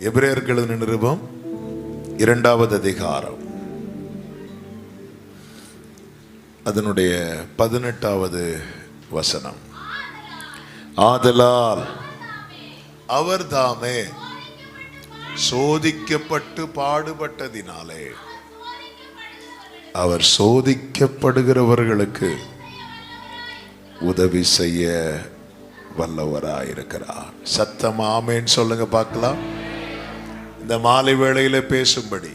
எபிரேயர்கள் நிருபம் 2வது அதிகாரம் அதனுடைய 18வது வசனம். ஆதலால் அவர் தாமே சோதிக்கப்பட்டு பாடுபட்டதினாலே அவர் சோதிக்கப்படுகிறவர்களுக்கு உதவி செய்ய வல்லவராயிருக்கிறார். சத்தம் ஆமேன்னு சொல்லுங்க பார்க்கலாம். இந்த மாலை வேளையில பேசும்படி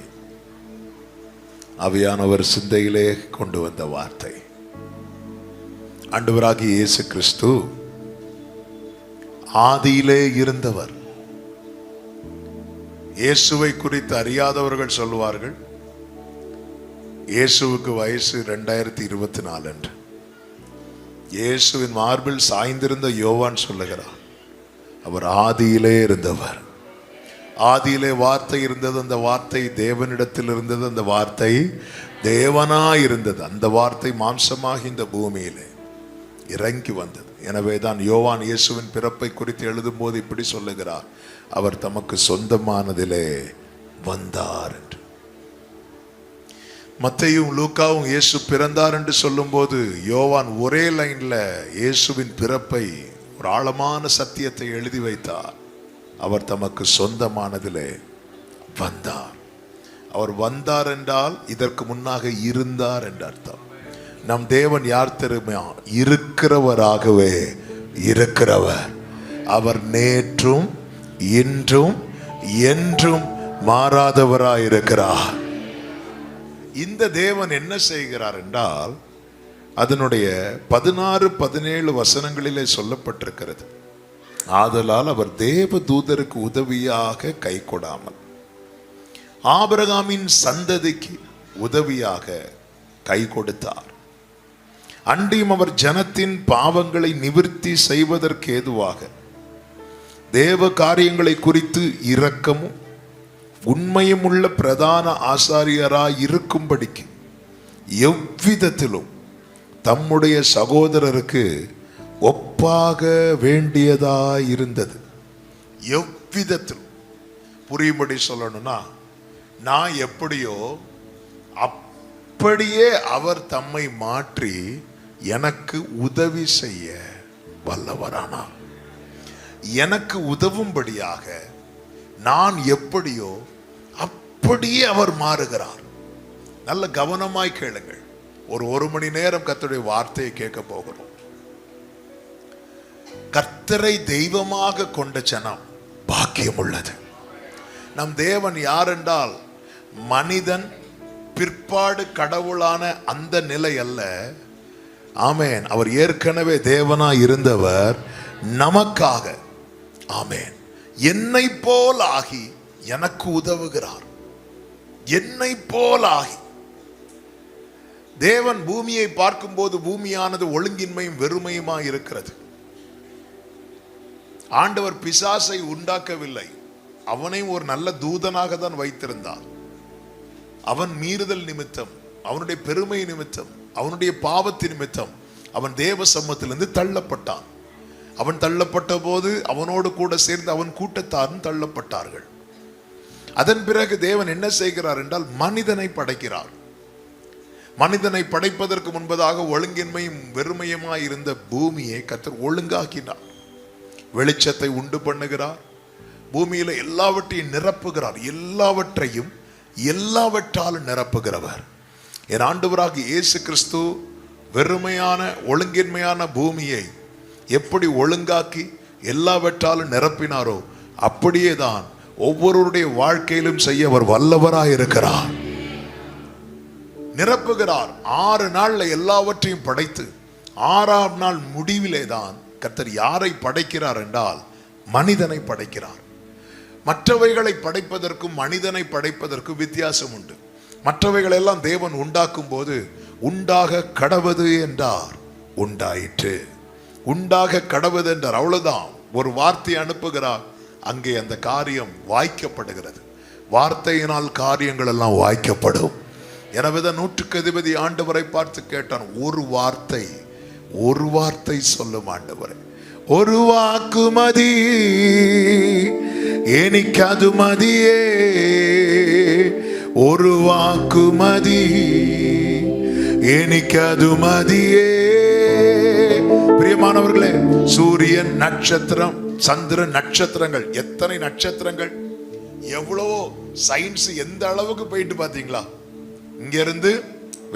ஆவியானவர் சிந்தையிலே கொண்டு வந்த வார்த்தை. ஆண்டவராகிய இயேசு கிறிஸ்து ஆதியிலே இருந்தவர். இயேசுவை குறித்து அறியாதவர்கள் சொல்லுவார்கள், இயேசுவுக்கு வயசு 2024 என்று. இயேசுவின் மார்பில் சாய்ந்திருந்த யோவான் சொல்லுகிறார், அவர் ஆதியிலே இருந்தவர். ஆதியிலே வார்த்தை இருந்தது, அந்த வார்த்தை தேவனிடத்தில் இருந்தது, அந்த வார்த்தை தேவனாய் இருந்தது. அந்த வார்த்தை மாம்சமாகி இந்த பூமியிலே இறங்கி வந்தது. எனவே தான் யோவான் இயேசுவின் பிறப்பை குறித்து எழுதும் போது இப்படி சொல்லுகிறார், அவர் தமக்கு சொந்தமானதிலே வந்தார் என்று. மத்தேயும் லூக்காவும் இயேசு பிறந்தார் என்று சொல்லும் போது யோவான் ஒரே லைன்ல இயேசுவின் பிறப்பை, ஒரு ஆழமான சத்தியத்தை எழுதி வைத்தார். அவர் தமக்கு சொந்தமானதிலே வந்தார். அவர் வந்தார் என்றால் இதற்கு முன்னாக இருந்தார் என்று அர்த்தம். நம் தேவன் யார் தெரியுமா? இருக்கிறவராகவே இருக்கிறவர். அவர் நேற்றும் இன்றும் என்றும் மாறாதவராயிருக்கிறார். இந்த தேவன் என்ன செய்கிறார் என்றால் அதனுடைய 16-17 வசனங்களிலே சொல்லப்பட்டிருக்கிறது. ஆதலால் அவர் தேவ தூதருக்கு உதவியாக கை கொடாமல் ஆபிரகாமின் சந்ததிக்கு உதவியாக கை கொடுத்தார். அன்றியும் அவர் ஜனத்தின் பாவங்களை நிவர்த்தி செய்வதற்கு ஏதுவாக தேவ காரியங்களை குறித்து இரக்கமும் உண்மையும் உள்ள பிரதான ஆசாரியராய் இருக்கும்படிக்கு எவ்விதத்திலும் தம்முடைய சகோதரருக்கு ஒப்பாக வேண்டியதாய் இருந்தது. எவ்விதத்திலும் புரியும்படி சொல்லணும்னா, நான் எப்படியோ அப்படியே அவர் தம்மை மாற்றி எனக்கு உதவி செய்ய வல்லவரானார். எனக்கு உதவும்படியாக நான் எப்படியோ அப்படியே அவர் மாறுகிறார். நல்ல கவனமாய் கேளுங்கள். ஒரு மணி நேரம் கர்த்தருடைய வார்த்தையை கேட்க போகிறோம். கர்த்தரை தெய்வமாக கொண்ட ஜனம் பாக்கியம் உள்ளது. நம் தேவன் யார் என்றால் மனிதன் பிற்பாடு கடவுளான அந்த நிலை அல்ல. ஆமேன். அவர் ஏற்கனவே தேவனாய் இருந்தவர் நமக்காக. ஆமேன். என்னை போல் ஆகி எனக்கு உதவுகிறார். என்னை போல் ஆகி. தேவன் பூமியை பார்க்கும்போது பூமியானது ஒழுங்கின்மையும் வெறுமையுமா இருக்கிறது. ஆண்டவர் பிசாசை உண்டாக்கவில்லை, அவனையும் ஒரு நல்ல தூதனாக தான் வைத்திருந்தார். அவன் மீறுதல் நிமித்தம், அவனுடைய பெருமை நிமித்தம், அவனுடைய பாவத்தின் நிமித்தம் அவன் தேவ சமூகத்திலிருந்து தள்ளப்பட்டான். அவன் தள்ளப்பட்ட போது அவனோடு கூட சேர்ந்து அவன் கூட்டத்தாரும் தள்ளப்பட்டார்கள். அதன் பிறகு தேவன் என்ன செய்கிறார் என்றால் மனிதனை படைக்கிறார். மனிதனை படைப்பதற்கு முன்பதாக ஒழுங்கின்மையும் வெறுமையுமாய் இருந்த பூமியை கர்த்தர் ஒழுங்காக்கினார். வெளிச்சத்தை உண்டு பண்ணுகிறார். பூமியில எல்லாவற்றையும் நிரப்புகிறார். எல்லாவற்றையும் எல்லாவற்றாலும் நிரப்புகிறவர். என் ஆண்டவராகிய இயேசு கிறிஸ்து வெறுமையான ஒழுங்கின்மையான பூமியை எப்படி ஒழுங்காக்கி எல்லாவற்றாலும் நிரப்பினாரோ அப்படியே தான் ஒவ்வொருவருடைய வாழ்க்கையிலும் செய்ய அவர் வல்லவராய் இருக்கிறார். நிரப்புகிறார். 6 நாள்ல எல்லாவற்றையும் படைத்து 6ஆம் நாள் முடிவிலே தான் கர்த்தர் யாரை படைக்கிறார் என்றால் மனிதனை படைக்கிறார். மற்றவைகளை படைப்பதற்கும் மனிதனை படைப்பதற்கும் வித்தியாசம் உண்டு. மற்றவைகள் எல்லாம் தேவன் உண்டாக்கும் போது உண்டாக கடவது என்றார், உண்டாயிற்று. உண்டாக கடவது என்றார், அவ்வளவுதான். ஒரு வார்த்தை அனுப்புகிறார், அங்கே அந்த காரியம் வாய்க்கப்படுகிறது. வார்த்தையினால் காரியங்கள் எல்லாம் வாய்க்கப்படும். எனவேதான் 100க்கு அதிபதி ஆண்டவரை பார்த்து கேட்டான், ஒரு வார்த்தை சொல்லும் ஆண்டவரே, ஒரு வாக்குமதி എനിക്കതു മതിയേ, ഒരു വാക്കു മതി, എനിക്കതു മതിയേ. பிரியமானவர்களே, சூரியன், நட்சத்திரம், சந்திரன், நட்சத்திரங்கள், எத்தனை நட்சத்திரங்கள், எவ்வளவோ சயின்ஸ் எந்த அளவுக்கு போயிட்டு பாத்தீங்களா? இங்க இருந்து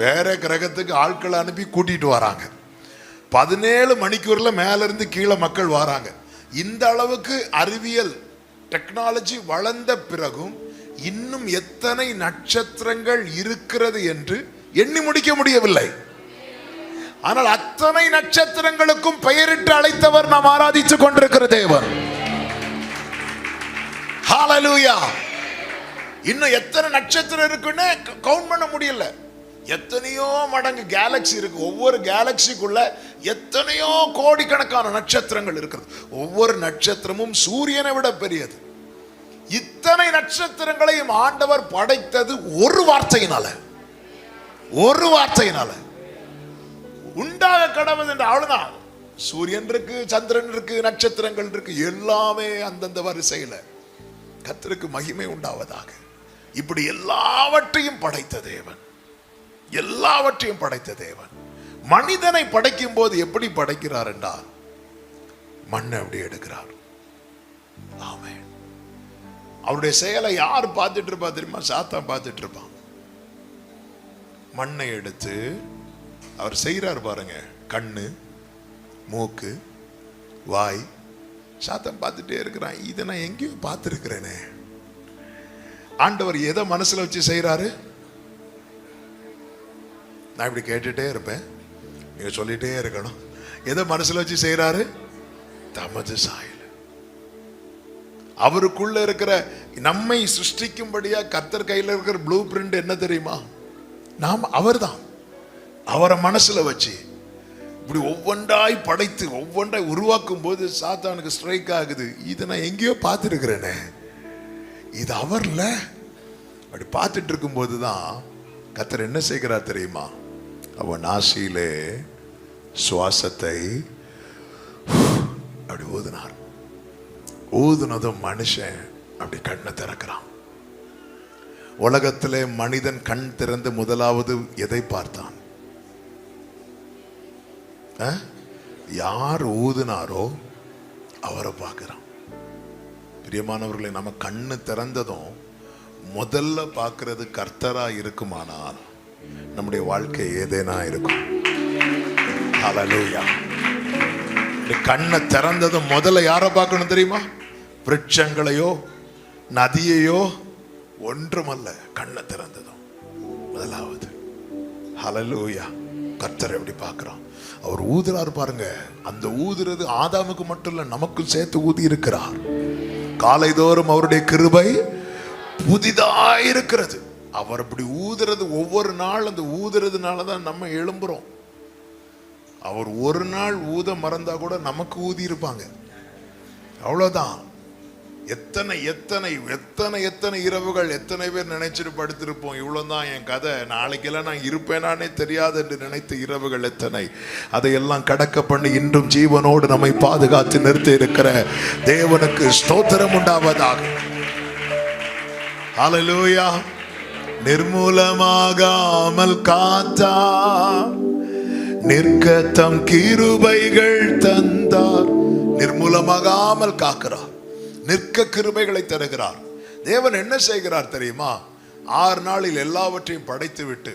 வேற கிரகத்துக்கு ஆட்களை அனுப்பி கூட்டிட்டு வராங்க. 17 மணிக்கூர்ல மேல இருந்து கீழே மக்கள் வராங்க. இந்த அளவுக்கு அறிவியல் டெக்னாலஜி வளர்ந்த பிறகும் இன்னும் எத்தனை நட்சத்திரங்கள் இருக்கிறது என்று எண்ணி முடிக்க முடியவில்லை. ஆனால் அத்தனை நட்சத்திரங்களுக்கும் பெயரிட்டு அழைத்தவர் நாம் ஆராதித்துக் கொண்டிருக்கிற தேவன். ஹalleluya. இன்னும் எத்தனை நட்சத்திரம் இருக்குன்னு கவுண்ட் பண்ண முடியல. எத்தனையோ மடங்கு கேலக்சி இருக்கு. ஒவ்வொரு கேலக்சிக்குள்ள எத்தனையோ கோடிக்கணக்கான நட்சத்திரங்கள் இருக்கிறது. ஒவ்வொரு நட்சத்திரமும் சூரியனை விட பெரியது. இத்தனை நட்சத்திரங்களையும் ஆண்டவர் படைத்தது ஒரு வார்த்தையினால, ஒரு வார்த்தையினால. உண்டாக கடவுள் என்ற அவ்வளவுதான். சூரியன் இருக்கு, சந்திரன் இருக்கு, நட்சத்திரங்கள் இருக்கு, எல்லாமே அந்தந்த வரிசையில. கர்த்தருக்கு மகிமை உண்டாவதாக. இப்படி எல்லாவற்றையும் படைத்த தேவன், எல்லாவற்றையும் படைத்த தேவன் மனிதனை படைக்கும் போது எப்படி படைக்கிறார் என்றால், மண்ணை அப்படி எடுக்கிறார். ஆமென். அவருடைய செயலை யார் பார்த்துட்டு இருப்பா தெரியுமா? சாத்தான் பார்த்துட்டு இருப்பான். மண்ணை எடுத்து அவர் செய்கிறார் பாருங்க. கண்ணு, மூக்கு, வாய். சாத்தான் பார்த்துட்டே இருக்கிறான். இதை நான் எங்கேயோ பார்த்துருக்கிறேனே. ஆண்டவர் எதை மனசுல வச்சு செய்யறாரு? நான் இப்படி கேட்டுட்டே இருப்பேன், நீங்க சொல்லிட்டே இருக்கணும். எதை மனசுல வச்சு செய்யறாரு? தமது சாயல். அவருக்குள்ள இருக்கிற நம்மை சிருஷ்டிக்கும்படியா கர்த்தர் கையில் இருக்கிற ப்ளூ பிரிண்ட் என்ன தெரியுமா? நாம் அவர்தான். அவரை மனசுல வச்சு இப்படி ஒவ்வொன்றாய் படைத்து ஒவ்வொன்றாய் உருவாக்கும் போது சாத்தானுக்கு ஸ்ட்ரைக் ஆகுது. இதை நான் எங்கேயோ பார்த்துருக்கிறேனே, இது அவர்ல. அப்படி பார்த்துட்டு இருக்கும் போதுதான் கர்த்தர் என்ன செய்கிறார் தெரியுமா? அவன் நாசியிலே சுவாசத்தை அப்படி ஊதினார். ஊதுனதும் மனுஷன் அப்படி கண்ணை திறக்கிறான். உலகத்திலே மனிதன் கண் திறந்து முதலாவது எதை பார்த்தான்? யார் ஊதுனாரோ அவரை பார்க்கிறான். பிரியமானவர்களை, நம்ம கண்ணு திறந்ததும் முதல்ல பார்க்கிறது கர்த்தரா இருக்குமானால் நம்முடைய வாழ்க்கை ஏதேனா இருக்கும். ஹல்லேலூயா. கண்ணை திறந்ததும் முதல்ல யாரை பார்க்கணும் தெரியுமா? விருட்சங்களையோ நதியையோ ஒன்றுமல்ல. கண்ணை திறந்ததும் முதலாவது. ஹல்லேலூயா. கர்த்தரை எப்படி பார்க்கிறான்? அவர் ஊதுறாரு பாருங்க. அந்த ஊதுறது ஆதாமுக்கு மட்டும் இல்ல, நமக்கும் சேர்த்து ஊதி இருக்கிறார். காலைதோறும் அவருடைய கிருபை புதிதாயிருக்கிறது. அவர் அப்படி ஊதுறது ஒவ்வொரு நாள். அந்த ஊதுறதுனாலதான் நம்ம எழும்புறோம். அவர் ஒரு நாள் ஊத மறந்தா கூட நமக்கு ஊதி இருப்பாங்க. அவ்வளவுதான். எத்தனை எத்தனை எத்தனை எத்தனை இரவுகள் எத்தனை பேர் நினைச்சிட்டு படுத்திருப்போம். இவ்வளவுதான் என் கதை, நாளைக்கெல்லாம் நான் இருப்பேனானே தெரியாது என்று நினைத்த இரவுகள் எத்தனை. அதையெல்லாம் கடக்க பண்ணி இன்றும் ஜீவனோடு நம்மை பாதுகாத்து நிறுத்தி இருக்கிற தேவனுக்கு ஸ்தோத்திரம் உண்டாவதாக. ஹல்லேலூயா. நிர்மூலமாகாமல் காத்தா, நிற்கத்தம் கிருபைகள் தந்தார். நிர்மூலமாகாமல் காக்கிறார், நிற்க கிருபைகளை தருகிறார். தேவன் என்ன செய்கிறார் தெரியுமா? 6 நாளில் எல்லாவற்றையும் படைத்து விட்டு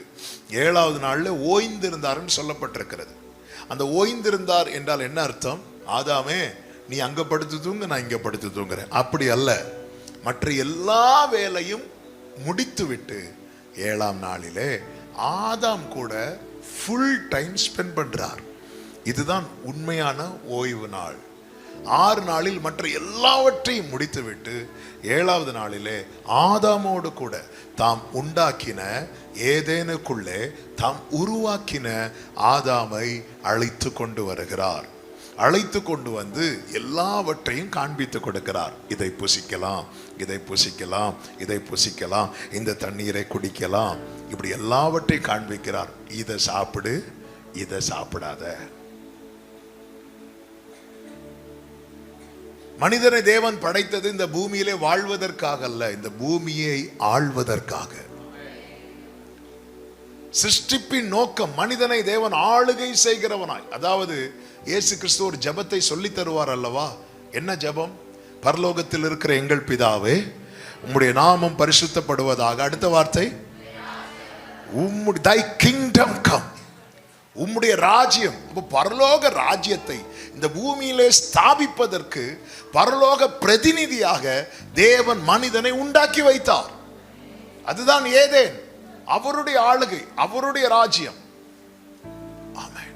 7வது நாள்ல ஓய்ந்திருந்தார்னு சொல்லப்பட்டிருக்கிறது. அந்த ஓய்ந்திருந்தார் என்றால் என்ன அர்த்தம்? ஆதாமே, நீ அங்க படுத்து தூங்க, நான் இங்க படுத்து தூங்குறேன். அப்படி அல்ல. மற்ற எல்லா வேலையும் முடித்து விட்டு 7ஆம் நாளிலே ஆதாம் கூட ஃபுல் டைம் ஸ்பெண்ட் பண்றார். இதுதான் உண்மையான ஓய்வு நாள். 6 நாளில் மற்ற எல்லாவற்றையும் முடித்துவிட்டு 7வது நாளிலே ஆதாமோடு கூட தாம் உண்டாக்கின ஏதேனுக்குள்ளே தாம் உருவாக்கின ஆதாமை அழைத்து கொண்டு வருகிறார். அழைத்து கொண்டு வந்து எல்லாவற்றையும் காண்பித்து கொடுக்கிறார். இதை புசிக்கலாம், இதை புசிக்கலாம், இதை புசிக்கலாம், இந்த தண்ணீரை குடிக்கலாம், இப்படி எல்லாவற்றையும் காண்பிக்கிறார். இதை சாப்பிடு, இதை சாப்பிடாத. மனிதனை தேவன் படைத்தது இந்த பூமியிலே வாழ்வதற்காக அல்ல, இந்த பூமியை ஆள்வதற்காக. சிருஷ்டிப்பின் நோக்கம் மனிதனை தேவன் ஆளுகை செய்கிறவனாய். அதாவது இயேசு கிறிஸ்து ஒரு ஜெபத்தை சொல்லி தருவார் அல்லவா? என்ன ஜெபம்? பரலோகத்தில் இருக்கிற எங்கள் பிதாவே, உம்முடைய நாமம் பரிசுத்தப்படுவதாக. அடுத்த வார்த்தை, thy kingdom come, உம்முடைய ராஜ்யம். பரலோக ராஜ்யத்தை இந்த பூமியிலே ஸ்தாபிப்பதற்கு பரலோக பிரதிநிதியாக தேவன் மனிதனை உண்டாக்கி வைத்தார். அதுதான் ஏதேன், அவருடைய ஆளுகை, அவருடைய ராஜ்யம். ஆமென்.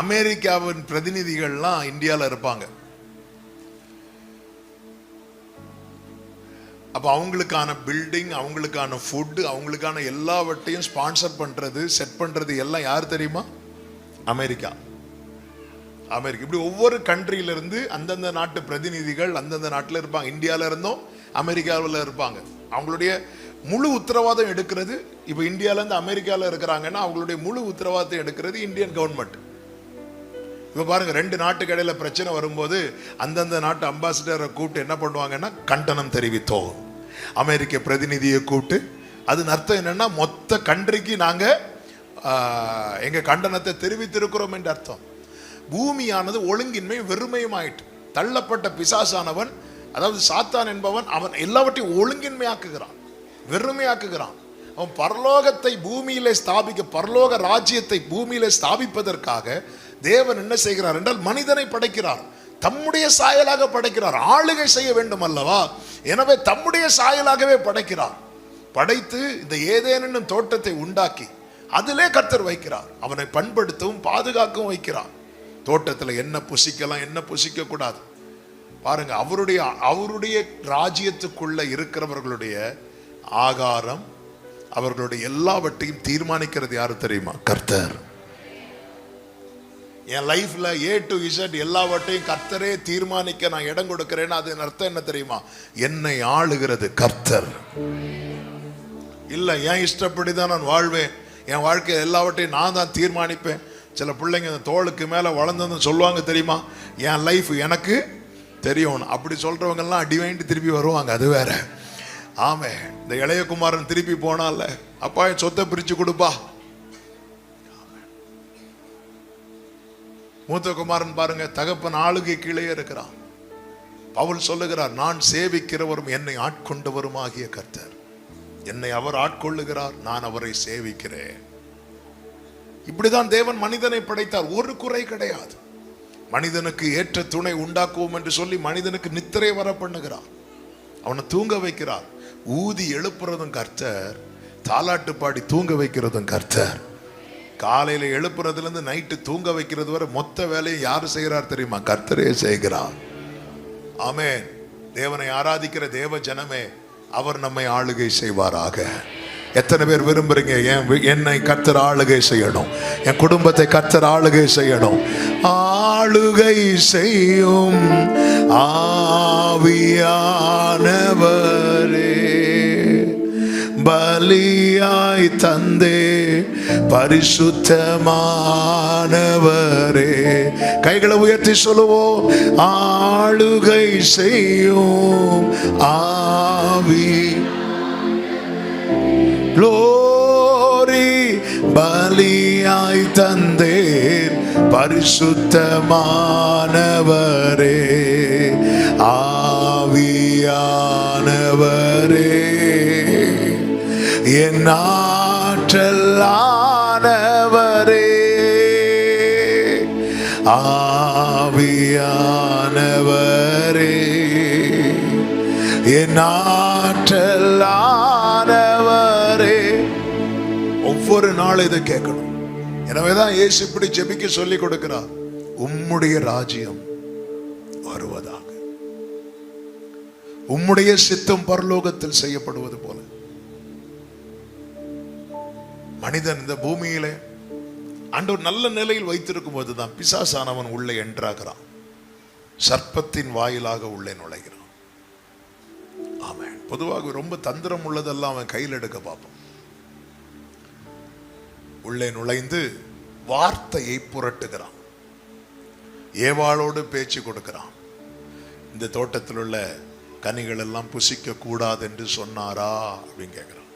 அமெரிக்காவின் பிரதிநிதிகள்லாம் இந்தியாவில் இருப்பாங்க. அப்போ அவங்களுக்கான பில்டிங், அவங்களுக்கான ஃபுட்டு, அவங்களுக்கான எல்லாவற்றையும் ஸ்பான்சர் பண்ணுறது, செட் பண்ணுறது எல்லாம் யார் தெரியுமா? அமெரிக்கா. இப்படி ஒவ்வொரு கண்ட்ரியிலிருந்து அந்தந்த நாட்டு பிரதிநிதிகள் அந்தந்த நாட்டில் இருப்பாங்க. இந்தியாவில் இருந்தும் அமெரிக்காவில் இருப்பாங்க. அவங்களுடைய முழு உத்தரவாதம் எடுக்கிறது, இப்போ இந்தியாவிலேருந்து அமெரிக்காவில் இருக்கிறாங்கன்னா அவங்களுடைய முழு உத்தரவாதத்தை எடுக்கிறது இந்தியன் கவர்மெண்ட். இப்போ பாருங்க, 2 நாட்டுக்கு இடையில பிரச்சனை வரும்போது அந்தந்த நாட்டு அம்பாசிடரை கூப்பிட்டு என்ன பண்ணுவாங்கன்னா, கண்டனம் தெரிவித்தோம். அமெரிக்க பிரதிநிதியை கூப்பிட்டு, அது அர்த்தம் என்னன்னா, மொத்த கண்ட்ரிக்கு நாங்க எங்க கண்டனத்தை தெரிவித்திருக்கிறோம் என்று அர்த்தம். பூமியானது ஒழுங்கின்மை வெறுமையும் ஆயிட்டு, தள்ளப்பட்ட பிசாசானவன், அதாவது சாத்தான் என்பவன், அவன் எல்லாவற்றையும் ஒழுங்கின்மையாக்குகிறான், வெறுமையாக்குகிறான். அவன் பரலோகத்தை பூமியிலே ஸ்தாபிக்க, பரலோக ராஜ்யத்தை பூமியிலே ஸ்தாபிப்பதற்காக தேவன் என்ன செய்கிறார் என்றால் மனிதனை படைக்கிறார். தம்முடைய சாயலாக படைக்கிறார். ஆளுகை செய்ய வேண்டும் அல்லவா? எனவே தம்முடைய சாயலாகவே படைக்கிறார். படைத்து இந்த ஏதேனும் தோட்டத்தை உண்டாக்கி அதிலே கர்த்தர் வைக்கிறார். அவனை பண்படுத்தவும் பாதுகாக்கவும் வைக்கிறார். தோட்டத்தில் என்ன புசிக்கலாம், என்ன புசிக்க கூடாது. பாருங்க, அவருடைய ராஜ்யத்துக்குள்ள இருக்கிறவர்களுடைய ஆகாரம், அவர்களுடைய எல்லாவற்றையும் தீர்மானிக்கிறது யாரு தெரியுமா? கர்த்தர். என் லைஃப்ல A to Z எல்லாவற்றையும் கர்த்தரே தீர்மானிக்க நான் இடம் கொடுக்கிறேன்னு அது அர்த்தம் என்ன தெரியுமா? என்னை ஆளுகிறது கர்த்தர். இல்ல என் இஷ்டப்படிதான் நான் வாழ்வேன், என் வாழ்க்கை எல்லாவற்றையும் நான் தான் தீர்மானிப்பேன். சில பிள்ளைங்க தோளுக்கு மேல வளர்ந்ததுன்னு சொல்லுவாங்க தெரியுமா? என் லைஃப் எனக்கு தெரியும். அப்படி சொல்றவங்க எல்லாம் அடி வாங்கிட்டு திருப்பி வருவாங்க, அது வேற. ஆமே, இந்த இளையகுமாரன் திருப்பி போனால, அப்பா என் சொத்தை பிரிச்சு கொடுப்பா. மூத்த குமாரன் பாருங்க, தகப்பன் ஆளுகை கீழே இருக்கிறான். பவுல் சொல்லுகிறார், நான் சேவிக்கிறவரும் என்னை ஆட்கொண்டவரும் ஆகிய கர்த்தர். என்னை அவர் ஆட்கொள்ளுகிறார், நான் அவரை சேவிக்கிறேன். இப்படிதான் தேவன் மனிதனை படைத்தார். ஒரு குறை கிடையாது. மனிதனுக்கு ஏற்ற துணை உண்டாக்குவோம் என்று சொல்லி மனிதனுக்கு நித்திரை வர பண்ணுகிறார். அவனை தூங்க வைக்கிறார். ஊதி எழுப்புறதும் கர்த்தர், தாலாட்டு பாடி தூங்க வைக்கிறதும் கர்த்தர். காலையில எழுப்புறதுல இருந்து நைட்டு தூங்க வைக்கிறது வரை மொத்த வேலையை யாரு செய்கிறார் தெரியுமா? கர்த்தரே செய்கிறார். ஆமென். தேவனை ஆராதிக்கிற தேவ ஜனமே, அவர் நம்மை ஆளுகை செய்வாராக. எத்தனை பேர் விரும்புறீங்க என்னை கர்த்தர் ஆளுகை செய்யணும், என் குடும்பத்தை கர்த்தர் ஆளுகை செய்யணும்? ஆளுகை செய்யும் ஆவியானவரே, பலியாய் தந்தே பரிசுத்தமானவரே. கைகளை உயர்த்தி சொல்லுவோம், ஆளுகை செய்யும் ஆவி. Glory, பலியாய் தந்தேன் பரிசுத்தமானவரே, ஆவியானவரே, என் ஆற்றலானவரே, ஆவியானவரே, என் ஆற்றலானவரே. ஒவ்வொரு நாளும் இதை கேட்கணும். எனவேதான் இயேசு இப்படி ஜெபிக்க சொல்லி கொடுக்கிறார், உம்முடைய ராஜ்யம் வருவதாக, உம்முடைய சித்தம் பரலோகத்தில் செய்யப்படுவது போல. மனிதன் இந்த பூமியிலே ஆண்டவர் நல்ல நிலையில் வைத்திருக்கும் போதுதான் பிசாசானவன் உள்ளே என்றாகிறான், சர்ப்பத்தின் வாயிலாக உள்ளே நுழைகிறான். ஆமென். பொதுவாக ரொம்ப தந்திரம் உள்ளதெல்லாம் அவன் கையில் எடுக்க பார்ப்பான். உள்ளே நுழைந்து வார்த்தையை புரட்டுகிறான், ஏவாளோடு பேச்சு கொடுக்கிறான். இந்த தோட்டத்தில் உள்ள கனிகள் எல்லாம் புசிக்க கூடாது என்று சொன்னாரா அப்படின்னு கேட்குறான்.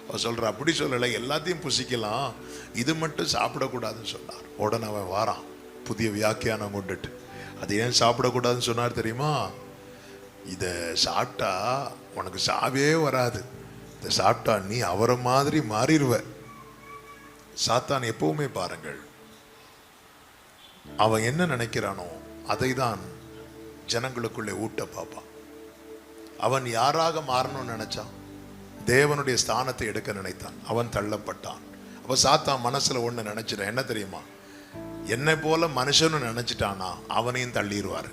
அவர் சொல்ற அப்படி சொல்லலை, எல்லாத்தையும் புசிக்கலாம், இது மட்டும் சாப்பிடக்கூடாதுன்னு சொன்னார். உடனே அவன் வாரான் புதிய வியாக்கியானம் கொண்டுட்டு. அது ஏன் சாப்பிடக்கூடாதுன்னு சொன்னார் தெரியுமா? இதை சாப்பிட்டா உனக்கு சாவே வராது, இதை சாப்பிட்டா நீ அவரை மாதிரி மாறிடுவ. சாத்தான் எப்பவுமே பாருங்கள், அவன் என்ன நினைக்கிறானோ அதை தான் ஜனங்களுக்குள்ளே ஊட்ட பார்ப்பான். அவன் யாராக மாறணும்னு நினைச்சான்? தேவனுடைய ஸ்தானத்தை எடுக்க நினைத்தான், அவன் தள்ளப்பட்டான். அப்ப சாத்தான் மனசுல ஒண்ணு நினைச்சிட்டான், என்ன தெரியுமா? என்னை போல மனுஷனும் நினைச்சிட்டானா அவனையும் தள்ளிடுவாரு.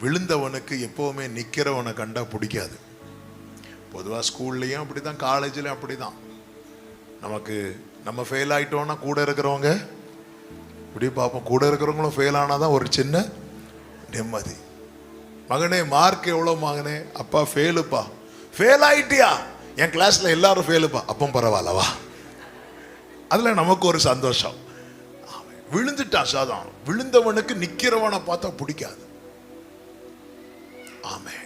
விழுந்தவனுக்கு எப்பவுமே நிக்கிறவனை கண்டா பிடிக்காது. பொதுவா ஸ்கூல்லையும் அப்படிதான், காலேஜ்லயும் அப்படிதான். நமக்கு நம்ம ஃபெயில் ஆயிட்டோம்னா கூட இருக்கிறவங்க இப்படி பார்ப்போம், கூட இருக்கிறவங்களும் ஃபெயில் ஆனாதான் ஒரு சின்ன நிம்மதி. மகனே மார்க் எவ்வளோ மகனே? அப்பா ஃபெயிலுப்பா. ஃபெயில் ஆயிட்டியா? என் கிளாஸ்ல எல்லாரும் ஃபெயிலுப்பா. அப்போ பரவாயில்லவா? அதுல நமக்கு ஒரு சந்தோஷம். விழுந்துட்டான் சாதான். விழுந்தவனுக்கு நிக்கிறவனை பார்த்தா பிடிக்காது. ஆமே.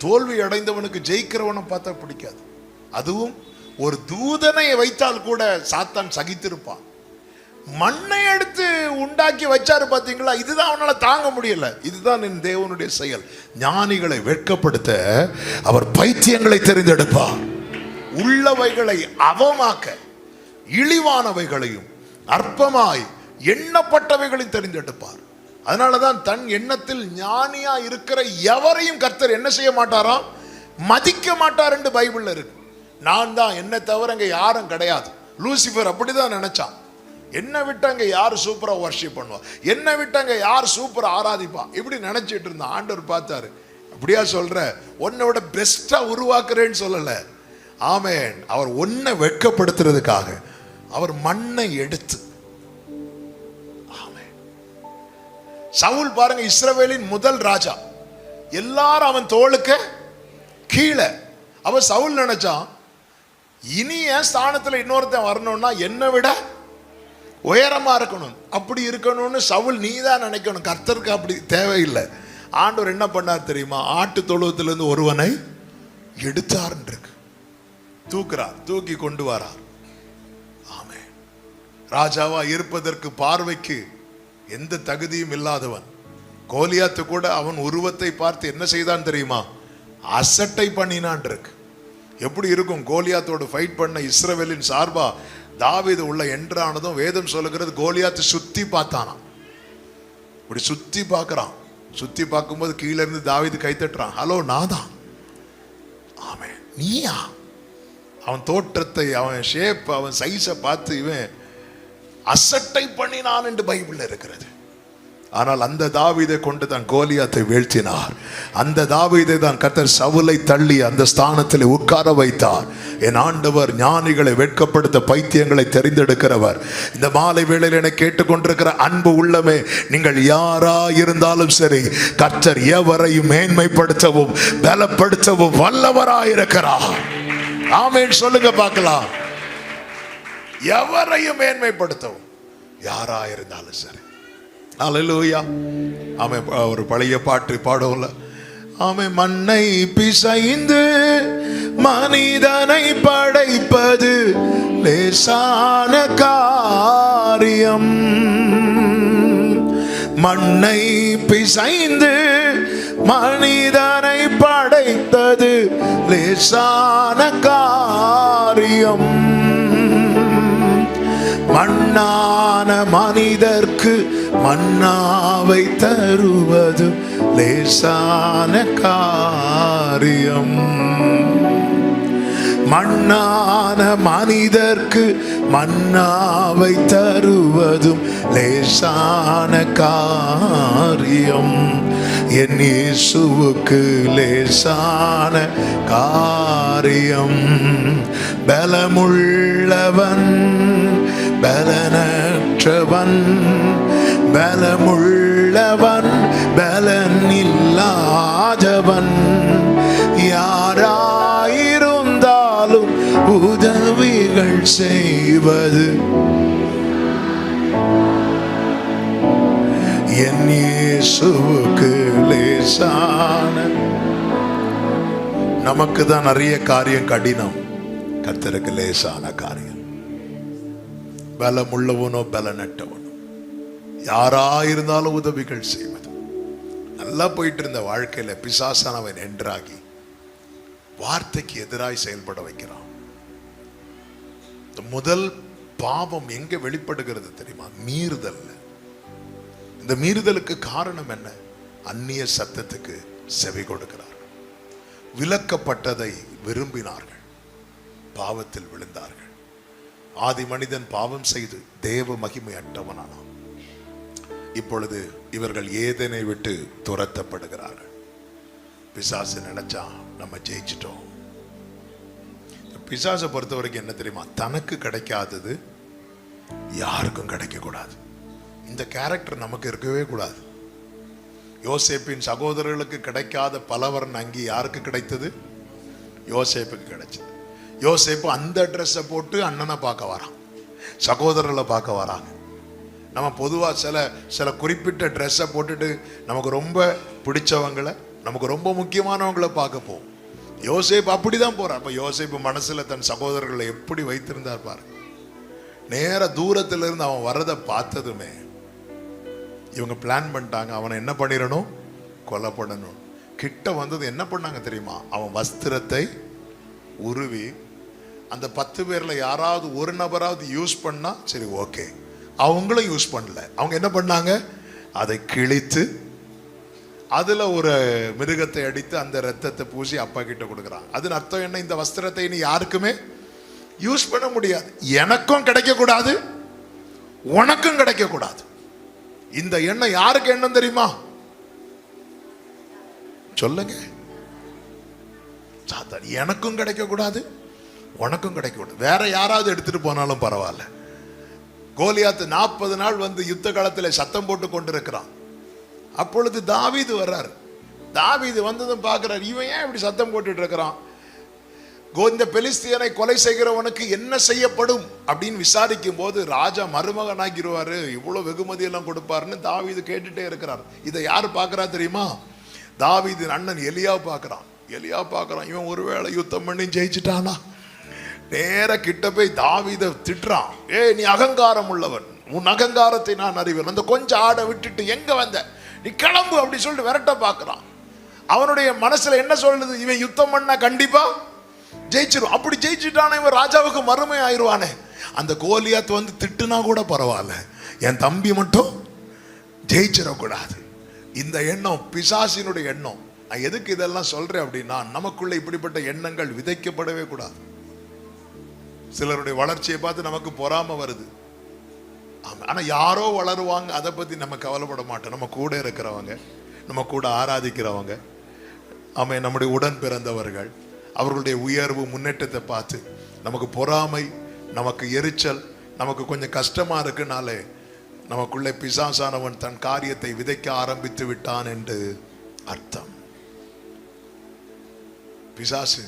தோல்வி அடைந்தவனுக்கு ஜெயிக்கிறவனை பார்த்தா பிடிக்காது. அதுவும் ஒரு தூதனை வைத்தால் கூட சாத்தான் சகித்திருப்பான். மண்ணை எடுத்து உண்டாக்கி வச்சாரு பாத்தீங்களா? இதுதான் அவனால தாங்க முடியல. இதுதான் என் தேவனுடைய செயல். ஞானிகளை வெட்கப்படுத்த அவர் பைத்தியங்களை தெரிந்தெடுப்பார். உள்ளவைகளை அவமாக்க இழிவானவைகளையும் அற்பமாய் எண்ணப்பட்டவைகளையும் தெரிந்தெடுப்பார். அதனாலதான் தன் எண்ணத்தில் ஞானியா இருக்கிற எவரையும் கர்த்தர் என்ன செய்ய மாட்டாராம்? மதிக்க மாட்டார் என்று பைபிள்ல இருக்கு. நான் தான், என்னை தவிர அங்க யாரும் கிடையாது. லூசிபர் அப்படிதான் நினைச்சான். என்னை விட்டு அங்க யார் சூப்பரா வர்ஷிப் பண்ணுவா, என்னை விட்டு அங்க யார் சூப்பரா ஆராதிப்பா, இப்படி நினைச்சிட்டு இருந்தான். ஆண்டவர் பார்த்தாரு, அப்படியா சொல்ற? உன்னை விட பெஸ்டா உருவாக்குறேன்னு சொல்லல. ஆமென். அவர் உன்னை வெட்கப்படுத்துறதுக்காக அவர் மண்ணை எடுத்து. ஆமென். சவுல் பாருங்க, இஸ்ரவேலின் முதல் ராஜா. எல்லாரும் அவன் தோளுக்கு கீழே. அவன் சவுல் நினைச்சான், இனி என் ஸ்தானத்துல இன்னொருத்தன் வரணும்னா என்னை விட உயரமா இருக்கணும், அப்படி இருக்கணும்னு சவுல் நீதான் நினைக்கணும். கர்த்தருக்கு அப்படி தேவையில்லை. ஆண்டவர் என்ன பண்ணார் தெரியுமா? ஆட்டு தொழுவத்திலிருந்து ஒருவனை எடுத்தார், தூக்குறார், தூக்கி கொண்டு வரார். ஆமே. ராஜாவா இருப்பதற்கு பார்வைக்கு எந்த தகுதியும் இல்லாதவன். கோலியாத்து கூட அவன் உருவத்தை பார்த்து என்ன செய்தான் தெரியுமா? அசட்டை பண்ணினான் இருக்கு. எப்படி இருக்கும்? கோலியாத்தோடு ஃபைட் பண்ண இஸ்ரவேலின் சார்பா தாவீது உள்ள என்றானதும் வேதம் சொல்லுகிறது, கோலியாத்து சுத்தி பார்த்தானா. இப்படி சுத்தி பார்க்கறான். சுத்தி பார்க்கும்போது கீழே இருந்து தாவீது கை தட்டுறான், ஹலோ நான் தான். ஆமே, நீயா? அவன் தோற்றத்தை, அவன் ஷேப், அவன் சைஸை பார்த்து இவன் அசட்டை பண்ணினான் என்று பைபிள்ல இருக்கிறது. ஆனால் அந்த தாவீதை கொண்டு தான் கோலியாத்தை வீழ்த்தினார். அந்த தாவீதை தான் கர்த்தர் சவுலை தள்ளி அந்த ஸ்தானத்தில் உட்கார வைத்தார். என் ஆண்டவர் ஞானிகளை வெட்கப்படுத்த பைத்தியங்களை தெரிந்தெடுக்கிறவர். இந்த மாலை வேளையில் என கேட்டுக்கொண்டிருக்கிற அன்பு உள்ளமே, நீங்கள் யாரா இருந்தாலும் சரி, கர்த்தர் எவரையும் மேன்மைப்படுத்தவும் பலப்படுத்தவும் வல்லவராயிருக்கிறார். ஆமென் சொல்லுங்க பார்க்கலாம். எவரையும் மேன்மைப்படுத்தவும், யாரா இருந்தாலும் சரி. அல்லேலூயா. ஆமே. ஒரு பழைய பாட்டு பாடுவோம்ல, ஆமே. மண்ணை பிசைந்து மனிதனை படைப்பது லேசான காரியம். மண்ணை பிசைந்து மனிதனை படைத்தது லேசான காரியம். மண்ணான மனிதர்க்கு மன்னாவை தருவது லேசான காரியம். மண்ணான மனிதர்க்கு மன்னாவை தருவதும் லேசான காரியம். என் இயேசுவுக்கு லேசான காரியம். பலமுள்ளவன் பலனற்றவன், பலமுள்ளவன் பலன் இல்லாதவன், யாராயிருந்தாலும் உதவிகள் செய்வது என் இயேசுவுக்கு லேசான. நமக்கு தான் நிறைய காரியம் கடினம், கர்த்தருக்கு லேசான காரியம். பலம் உள்ளவனோ பலனற்றவனோ யாராயிருந்தாலும் உதவிகள் செய்வது. நல்லா போயிட்டு இருந்த வாழ்க்கையில பிசாசானவன் என்றாகி வார்த்தைக்கு எதிராய் செயல்பட வைக்கிறான். முதல் பாவம் எங்க வெளிப்படுகிறது தெரியுமா? மீறுதல். இந்த மீறுதலுக்கு காரணம் என்ன? அந்நிய சத்தத்துக்கு செவி கொடுக்கிறார். விலக்கப்பட்டதை விரும்பினார்கள், பாவத்தில் விழுந்தார்கள். ஆதி மனிதன் பாவம் செய்து தேவ மகிமை அற்றவனானான். இப்பொழுது இவர்கள் ஏதேனை விட்டு துரத்தப்படுகிறார்கள். பிசாசு நினைச்சா நம்ம ஜெயிச்சிட்டோம். பிசாசை பொறுத்த வரைக்கும் என்ன தெரியுமா? தனக்கு கிடைக்காதது யாருக்கும் கிடைக்க கூடாது. இந்த கேரக்டர் நமக்கு இருக்கவே கூடாது. யோசேப்பின் சகோதரர்களுக்கு கிடைக்காத பலவரன் அங்கி யாருக்கு கிடைத்தது? யோசேப்புக்கு கிடைச்சது. யோசேப்பு அந்த ட்ரெஸ்ஸை போட்டு அண்ணனை பார்க்க வரான், சகோதரர்களை பார்க்க வராங்க. நம்ம பொதுவாக சில குறிப்பிட்ட ட்ரெஸ்ஸை போட்டுட்டு நமக்கு ரொம்ப பிடிச்சவங்களை, நமக்கு ரொம்ப முக்கியமானவங்களை பார்க்க போவோம். யோசேப்பு அப்படிதான் போறார். அப்ப யோசேப்பு மனசுல தன் சகோதரர்களை எப்படி வைத்திருந்தார் பாரு. நேர தூரத்துல இருந்து அவன் வரதை பார்த்ததுமே இவங்க பிளான் பண்ணிட்டாங்க, அவனை என்ன பண்ணிடணும்? கொலை பண்ணணும். கிட்ட வந்தது என்ன பண்ணாங்க தெரியுமா? அவன் வஸ்திரத்தை உருவி அந்த 10 பேர்ல யாராவது ஒரு நபராவது யூஸ் பண்ணா சரி ஓகே, அவங்களும் யூஸ் பண்ணல. அவங்க என்ன பண்ணாங்க? அதை கிழித்து அதுல ஒரு மிருகத்தை அடித்து அந்த ரத்தத்தை பூசி அப்பா கிட்ட கொடுக்குறாங்க. அதன் அர்த்தம் என்ன? இந்த வஸ்திரத்தை இனி யாருக்குமே யூஸ் பண்ண முடியாது. எனக்கும் கிடைக்க கூடாது, உனக்கும் கிடைக்க கூடாது. இந்த எண்ணம் யாருக்கு எண்ணம் தெரியுமா? சொல்லுங்க. சாத்தான். எனக்கும் கிடைக்க கூடாது, உனக்கும் கிடைக்க கூடாது. வேற யாராவது எடுத்துட்டு போனாலும் பரவாயில்ல. கோலியாத்து 40 நாள் வந்து யுத்த காலத்தில் சத்தம் போட்டு கொண்டிருக்கிறான். அப்பொழுது தாவீது வர்றார். தாவீது வந்ததும் பார்க்கிறார், இவன் ஏன் இப்படி சத்தம் போட்டுட்டு இருக்கிறான்? இந்த பெலிஸ்தியனை கொலை செய்கிறவனுக்கு என்ன செய்யப்படும் அப்படின்னு விசாரிக்கும் போது ராஜா மருமகனாகிருவாரு, இவ்வளவு வெகுமதி எல்லாம் கொடுப்பாருன்னு தாவீது கேட்டுட்டே இருக்கிறார். இதை யாரு பார்க்கறா தெரியுமா? தாவீது அண்ணன் எலியா பார்க்கிறான். எலியா பார்க்கிறான், இவன் ஒருவேளை யுத்தம் பண்ணி ஜெயிச்சுட்டானா? நேர கிட்ட போய் தாவீதை திட்டுறான். நீ அகங்காரம் உள்ளவன், உன் அகங்காரத்தை நான் அறிவேன். அந்த கொஞ்சம் ஆடை விட்டுட்டு எங்க வந்த? நீ கிளம்பு அப்படி சொல்லிட்டு விரட்ட பார்க்கிறான். அவனுடைய மனசுல என்ன சொல்லுது? இவன் யுத்தம் பண்ணா கண்டிப்பா ஜெயிச்சிரும். அப்படி ஜெயிச்சுட்டானே இவன் ராஜாவுக்கு மறுமை ஆயிடுவானே. அந்த கோலியாத் வந்து திட்டுனா கூட பரவாயில்ல, என் தம்பி மட்டும் ஜெயிச்சிடக்கூடாது. இந்த எண்ணம் பிசாசினுடைய எண்ணம். நான் எதுக்கு இதெல்லாம் சொல்றேன் அப்படின்னா, நமக்குள்ள இப்படிப்பட்ட எண்ணங்கள் விதைக்கப்படவே கூடாது. சிலருடைய வளர்ச்சியை பார்த்து நமக்கு பொறாம வருது. ஆனா யாரோ வளருவாங்க, அதை பத்தி நம்ம கவலைப்பட மாட்டோம். நம்ம கூட இருக்கிறவங்க, நம்ம கூட ஆராதிக்கிறவங்க, நம்முடைய உடன் பிறந்தவர்கள், அவர்களுடைய உயர்வு முன்னேற்றத்தை பார்த்து நமக்கு பொறாமை, நமக்கு எரிச்சல், நமக்கு கொஞ்சம் கஷ்டமா இருக்குனாலே நமக்குள்ளே பிசாசானவன் தன் காரியத்தை விதைக்க ஆரம்பித்து விட்டான் என்று அர்த்தம். பிசாசு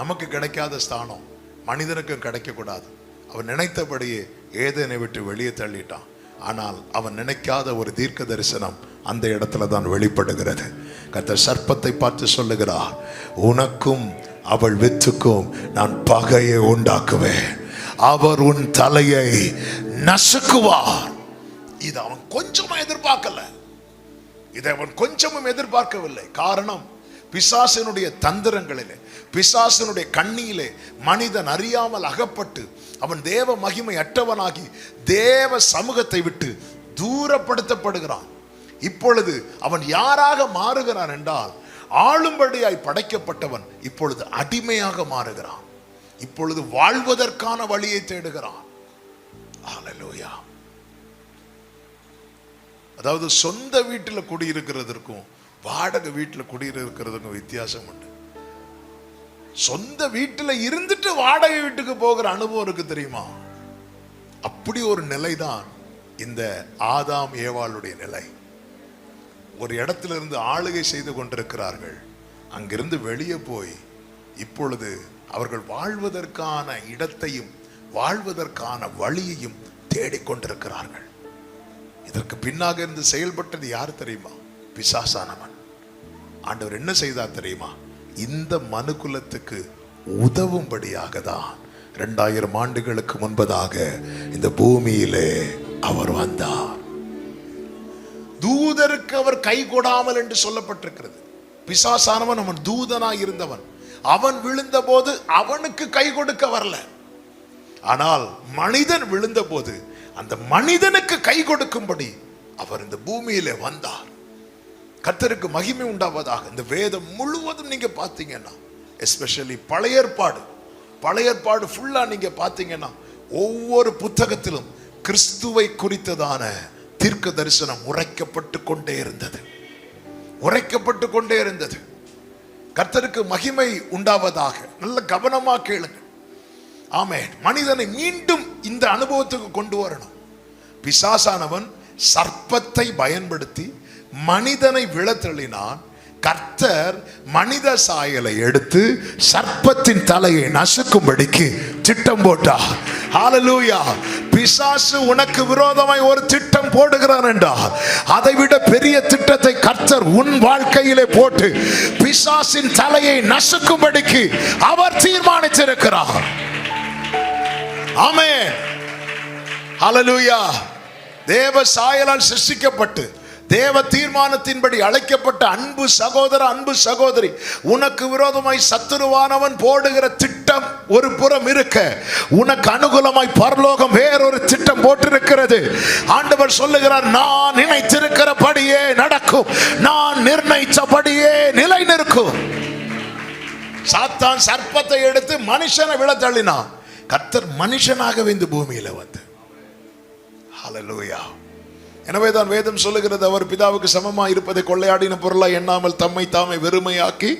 நமக்கு கிடைக்காத ஸ்தானம் மனிதனுக்கும் கிடைக்க கூடாது. அவன் நினைத்தபடியே ஏதேனை விட்டு வெளியே தள்ளிட்டான். ஆனால் அவன் நினைக்காத ஒரு தீர்க்க தரிசனம் அந்த இடத்துல தான் வெளிப்படுகிறது. கர்த்தர் சர்ப்பத்தை பார்த்து சொல்லுகிறார், உனக்கும் அவள் வித்துக்கும் நான் பகையை உண்டாக்குவேன், அவர் உன் தலையை நசுக்குவார். இது அவன் கொஞ்சமும் எதிர்பார்க்கல. இதை அவன் கொஞ்சமும் எதிர்பார்க்கவில்லை. காரணம், பிசாசினுடைய தந்திரங்களிலே, பிசாசினுடைய கண்ணியிலே மனிதன் அறியாமல் அகப்பட்டு அவன் தேவ மகிமை அற்றவனாகி தேவ சமூகத்தை விட்டு தூரப்படுத்தப்படுகிறான். இப்பொழுது அவன் யாராக மாறுகிறான் என்றால், ஆளும்படியாய் படைக்கப்பட்டவன் இப்பொழுது அடிமையாக மாறுகிறான். இப்பொழுது வாழ்வதற்கான வழியை தேடுகிறான். ஹல்லேலூயா. அதாவது சொந்த வீட்டில் குடியிருக்கிறதற்கும் வாடகை வீட்டில் குடியிருக்கிறதுக்கும் வித்தியாசம் உண்டு. சொந்த வீட்டில் இருந்துட்டு வாடகை வீட்டுக்கு போகிற அனுபவம் இருக்கு தெரியுமா? அப்படி ஒரு நிலைதான் இந்த ஆதாம் ஏவாளுடைய நிலை. ஒரு இடத்துல இருந்து ஆளுகை செய்து கொண்டிருக்கிறார்கள். அங்கிருந்து வெளியே போய் இப்பொழுது அவர்கள் வாழ்வதற்கான இடத்தையும் வாழ்வதற்கான வழியையும் தேடிக்கொண்டிருக்கிறார்கள். இதற்கு பின்னாக இருந்து செயல்பட்டது யார் தெரியுமா? பிசாசானவன். ஆண்டவர் என்ன செய்தார் தெரியுமா? இந்த மனுக்குலத்துக்கு உதவும்படியாக தான் 2000 ஆண்டுகளுக்கு முன்பதாக இந்த பூமியிலே அவர் வந்தார். தூதருக்கு அவர் கை கொடாமல் என்று சொல்லப்பட்டிருக்கிறது. பிசாசானவன் அவன் தூதனாய் இருந்தவன். அவன் விழுந்த போது அவனுக்கு கை கொடுக்க வரல. ஆனால் மனிதன் விழுந்த போது அந்த மனிதனுக்கு கை கொடுக்கும்படி அவர் இந்த பூமியிலே வந்தார். கர்த்தருக்கு மகிமை உண்டாவதாக. இந்த வேதம் முழுவதும் நீங்க பார்த்தீங்கன்னா, எஸ்பெஷலி பழைய ஏற்பாடு ஃபுல்லா நீங்க பார்த்தீங்கன்னா, ஒவ்வொரு புத்தகத்திலும் கிறிஸ்துவை குறித்ததான தீர்க்க தரிசனம் உரைக்கப்பட்டு கொண்டே இருந்தது. கர்த்தருக்கு மகிமை உண்டாவதாக. நல்ல கவனமா கேளுங்க. ஆமென். மனிதனை மீண்டும் இந்த அனுபவத்துக்கு கொண்டு வரணும். பிசாசானவன் சர்ப்பத்தை பயன்படுத்தி மனிதனை விழத்தள்ளினான். கர்த்தர் மனித சாயலை எடுத்து சர்ப்பத்தின் தலையை நசுக்கும்படிக்கு திட்டம் போட்டார். ஹல்லேலூயா. பிசாசு உனக்கு விரோதமாய் ஒரு திட்டம் போடுகிறான் என்றால், அதைவிட பெரிய திட்டத்தை கர்த்தர் உன் வாழ்க்கையிலே போட்டு பிசாசின் தலையை நசுக்கும்படிக்கு அவர் தீர்மானித்திருக்கிறார். ஆமென். ஹல்லேலூயா. தேவ சாயலால் சிருஷ்டிக்கப்பட்டு தேவ தீர்மானத்தின்படி அழைக்கப்பட்ட அன்பு சகோதர, அன்பு சகோதரி, உனக்கு விரோதமாய் சத்துருவானவன் போடுகிற திட்டம் ஒரு புறம் இருக்க, உனக்கு அனுகூலமாய் பரலோகம் வேறொரு திட்டம் போட்டிருக்கிறது. ஆண்டவர் சொல்லுகிறார், நான் நினைத்திருக்கிறபடியே நடக்கும், நான் நிர்ணயித்தபடியே நிலை நிற்கும். சாத்தான் சர்ப்பத்தை எடுத்து மனுஷனை விழ தள்ளினான். கர்த்தர் மனுஷனாக இந்த பூமியில வந்து. ஹல்லேலூயா. எனவேதான் வேதம் சொல்லுகிறது, அவர் பிதாவுக்கு சமமாக இருப்பதை கொள்ளையாடின பொருளாய் எண்ணாமல் தம்மை தாமே வெறுமையாக்கி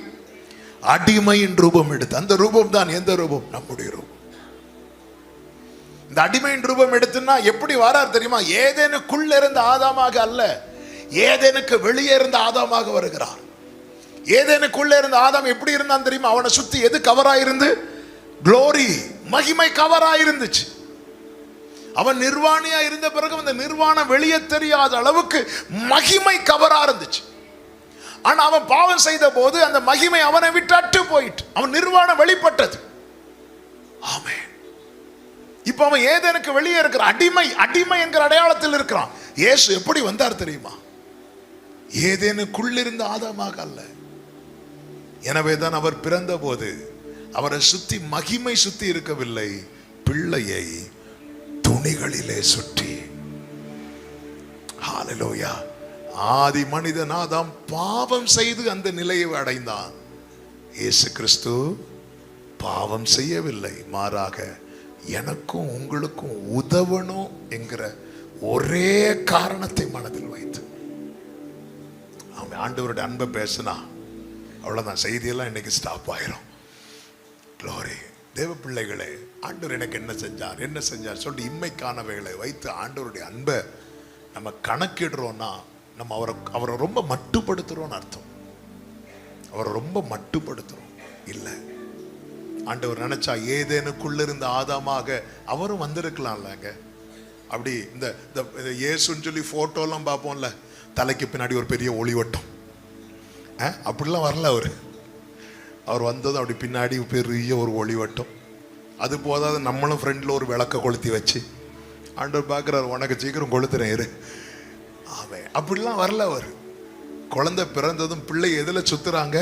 அடிமையின் ரூபம் எடுத்து. அந்த ரூபம் தான் எந்த ரூபம்? நம்முடைய ரூபம். இந்த அடிமையின் ரூபம் எடுத்துன்னா எப்படி வரார் தெரியுமா? ஏதேனுக்குள்ள இருந்த ஆதாமாக அல்ல, ஏதேனுக்கு வெளியே இருந்த ஆதாமாக வருகிறார். ஏதேனுக்குள்ள இருந்த ஆதாம் எப்படி இருந்தான் தெரியுமா? அவனை சுத்தி எது கவராயிருந்து? குளோரி, மகிமை கவராயிருந்துச்சு. அவன் நிர்வாணியா இருந்த பிறகு அந்த நிர்வாணம் வெளியே தெரியாத அளவுக்கு மகிமை கவரா இருந்துச்சு. ஆனா அவன் பாவம் செய்த போது அந்த மகிமை அவனை விட்டு அட்டு போயிட்டு அவன் நிர்வாணம் வெளிப்பட்டது. ஆமென். இப்ப அவன் ஏதேனுக்கு வெளியே இருக்கிற அடிமை என்கிற அடையாளத்தில் இருக்கிறான். இயேசு எப்படி வந்தார் தெரியுமா? ஏதேனுக்குள்ளிருந்த ஆதாமாக அல்ல. எனவேதான் அவர் பிறந்த போது அவரை சுத்தி மகிமை சுத்தி இருக்கவில்லை, பிள்ளையை துணிகளிலே சுற்றி. ஹல்லேலூயா. ஆதி மனிதன் ஆதாம் பாவம் செய்து அந்த நிலையை அடைந்தான். இயேசு கிறிஸ்து பாவம் செய்யவில்லை, மாறாக எனக்கும் உங்களுக்கும் உதவணும் என்கிற ஒரே காரணத்தை மனதில் வைத்து அவன் ஆண்டவருடைய அன்பை பேசினா அவ்வளவுதான். செய்தியெல்லாம் இன்னைக்கு ஸ்டாப் ஆயிரும். க்ளோரி. தேவ பிள்ளைகளே, ஆண்டவர் எனக்கு என்ன செஞ்சார் சொல்லிட்டு இம்மைக்கானவைகளை வைத்து ஆண்டவருடைய அன்பை நம்ம கணக்கிடுறோம்னா நம்ம அவரை ரொம்ப மட்டுப்படுத்துறோம்னு அர்த்தம். அவரை ரொம்ப மட்டுப்படுத்துறோம் இல்லை. ஆண்டவர் நினைச்சா ஏதேனுக்குள்ள இருந்த ஆதாமாக அவரும் வந்திருக்கலாம்லங்க. அப்படி இந்த இயேசுன்னு சொல்லி போட்டோலாம் பார்ப்போம்ல, தலைக்கு பின்னாடி ஒரு பெரிய ஒளிவட்டம், அப்படிலாம் வரல. அவர் வந்ததும் அப்படி பின்னாடி பெரிய ஒரு ஒளிவட்டம். அது போதாது, நம்மளும் ஃப்ரெண்டில் ஒரு விளக்க கொளுத்தி வச்சு ஆண்டவர் பார்க்குறாரு, உனக்கு சீக்கிரம் கொளுத்துறேன் இரு. அவன் அப்படிலாம் வரல. அவர் குழந்தை பிறந்ததும் பிள்ளை எதில் சுத்துறாங்க?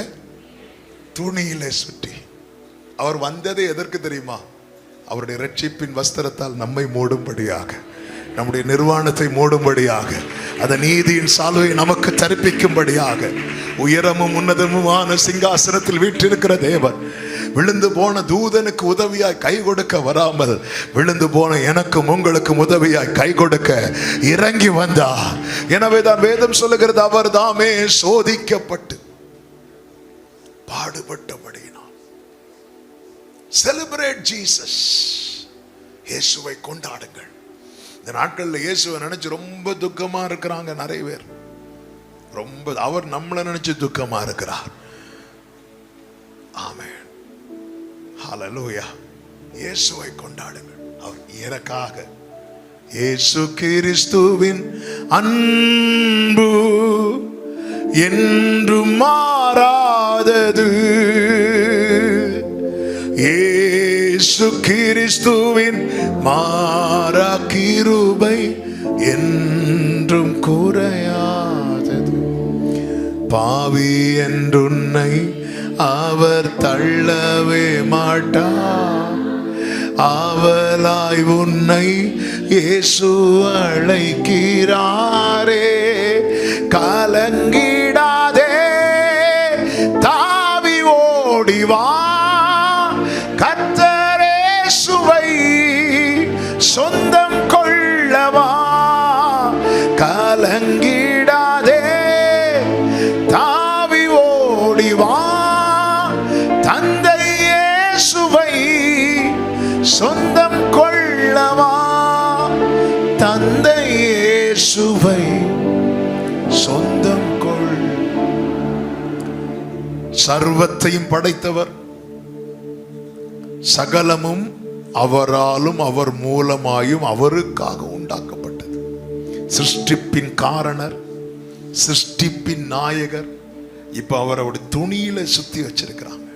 துணியில சுற்றி. அவர் வந்ததே எதற்கு தெரியுமா? அவருடைய ரட்சிப்பின் வஸ்திரத்தால் நம்மை மூடும்படியாக, நம்முடைய நிர்வாணத்தை மூடும்படியாக, அந்த நீதியின் சால்வை நமக்கு தரிப்பிக்கும்படியாக. உயரமும் உன்னதமுமான சிங்காசனத்தில் வீற்றிருக்கிற தேவன் விழுந்து போன தூதனுக்கு உதவியாய் கை கொடுக்க வராமல், விழுந்து போன எனக்கும் உங்களுக்கும் உதவியாய் கை கொடுக்க இறங்கி வந்தார். எனவேதான் வேதம் சொல்லுகிறது, அவர் தாமே சோதிக்கப்பட்டு பாடுபட்டபடியினால். Celebrate Jesus. இயேசுவை கொண்டாடுங்கள். இந்த நாட்களில் இயேசுவை நினைச்சு ரொம்ப துக்கமா இருக்கிறாங்க நிறைய பேர். ரொம்ப அவர் நம்மளை நினைச்சு துக்கமா இருக்கிறார். ஆமென். ஹல்லேலூயா. இயேசுவை கொண்டாடுங்கள். அவர் எனக்காக, இயேசு கிறிஸ்துவின் அன்பு என்றும் மாறாதது. இயேசு கிறிஸ்துவின் மாறா கிருபை என்றும் குறையாதது. பாவி என்றுன்னை அவர் தள்ளவே மாட்டார். ஆவலாய் உன்னை இயேசு அழைக்கிறாரே. கலங்கிடாதே, தாவி ஓடிவா, கர்த்தர் இயேசுவை சொந்தம் கொள்ளவா. கலங்கிடாதே, தாவி ஓடிவா, தந்தை இயேசுவை சொந்தம் கொள்ளவா. தந்தை இயேசுவை சொந்தம் கொள். சர்வத்தையும் படைத்தவர், சகலமும் அவராலும் அவர் மூலமாயும் அவருக்காக உண்டாக்கப்பட்டது. சிருஷ்டிப்பின் காரணர், சிருஷ்டிப்பின் நாயகர். இப்ப அவருடைய துணியில சுத்தி வச்சிருக்கிறாங்க.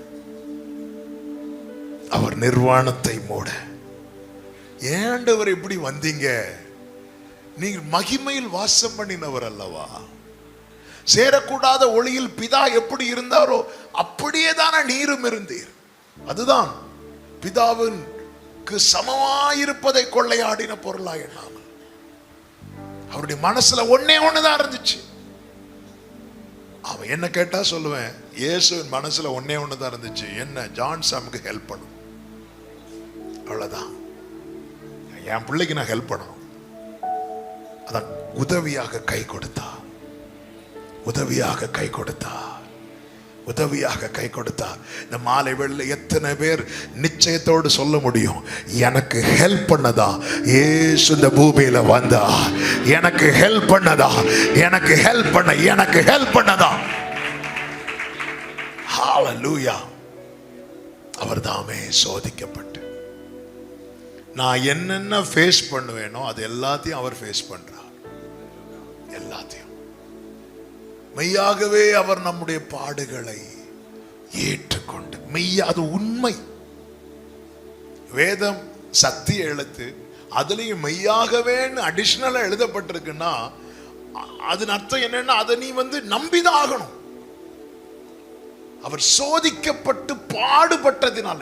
அவர் நிர்வாணத்தை மூட. ஏண்டவர் எப்படி வந்தீங்க? நீங்கள் மகிமையில் வாசம் பண்ணினவர் அல்லவா? சேரக்கூடாத ஒளியில் பிதா எப்படி இருந்தாரோ அப்படியே தானே நீரும் இருந்தீர். அதுதான் பிதாவுக்கு சமமாயிருப்பதை கொள்ளையாடின பொருளா எண்ணாமல் அவருடைய மனசுல ஒன்னே ஒண்ணுதான் இருந்துச்சு. அவன் என்ன கேட்டா சொல்லுவேன், இயேசுவின் மனசுல ஒன்னே ஒண்ணுதான் இருந்துச்சு. என்ன? ஜான் சாமுக்கு ஹெல்ப் பண்ணும், அவ்வளவுதான். என் பிள்ளைக்கு நான் ஹெல்ப் பண்ணணும். அதான் உதவியாக கை கொடுத்தா, உதவியாக கை கொடுத்தா, உதவியாக கை கொடுத்தா. இந்த மாலை வேளையில எத்தனை பேர் நிச்சயத்தோடு சொல்ல முடியும், எனக்கு ஹெல்ப் பண்ணதா இயேசு இந்த பூமியில வந்தா, எனக்கு ஹெல்ப் பண்ணதா, எனக்கு ஹெல்ப் பண்ண, எனக்கு ஹெல்ப் பண்ணதா. ஹalleluya. அவர் தாமே சோதிக்கப்பட்டு நான் என்னென்ன ஃபேஸ் பண்ணுவேனோ அது எல்லாத்தையும் அவர் ஃபேஸ் பண்றார். எல்லாத்தையும் மெய்யாகவே அவர் நம்முடைய பாடுகளை ஏற்றுக்கொண்டு, மெய்யா அது உண்மை. வேதம் சத்திய எழுத்து, அதுலயும் மெய்யாகவே அடிஷனலா எழுதப்பட்டிருக்குன்னா அதன் அர்த்தம் என்னன்னா அதை நீ நம்பிதான் ஆகணும். அவர் சோதிக்கப்பட்டு பாடுபட்டதினால.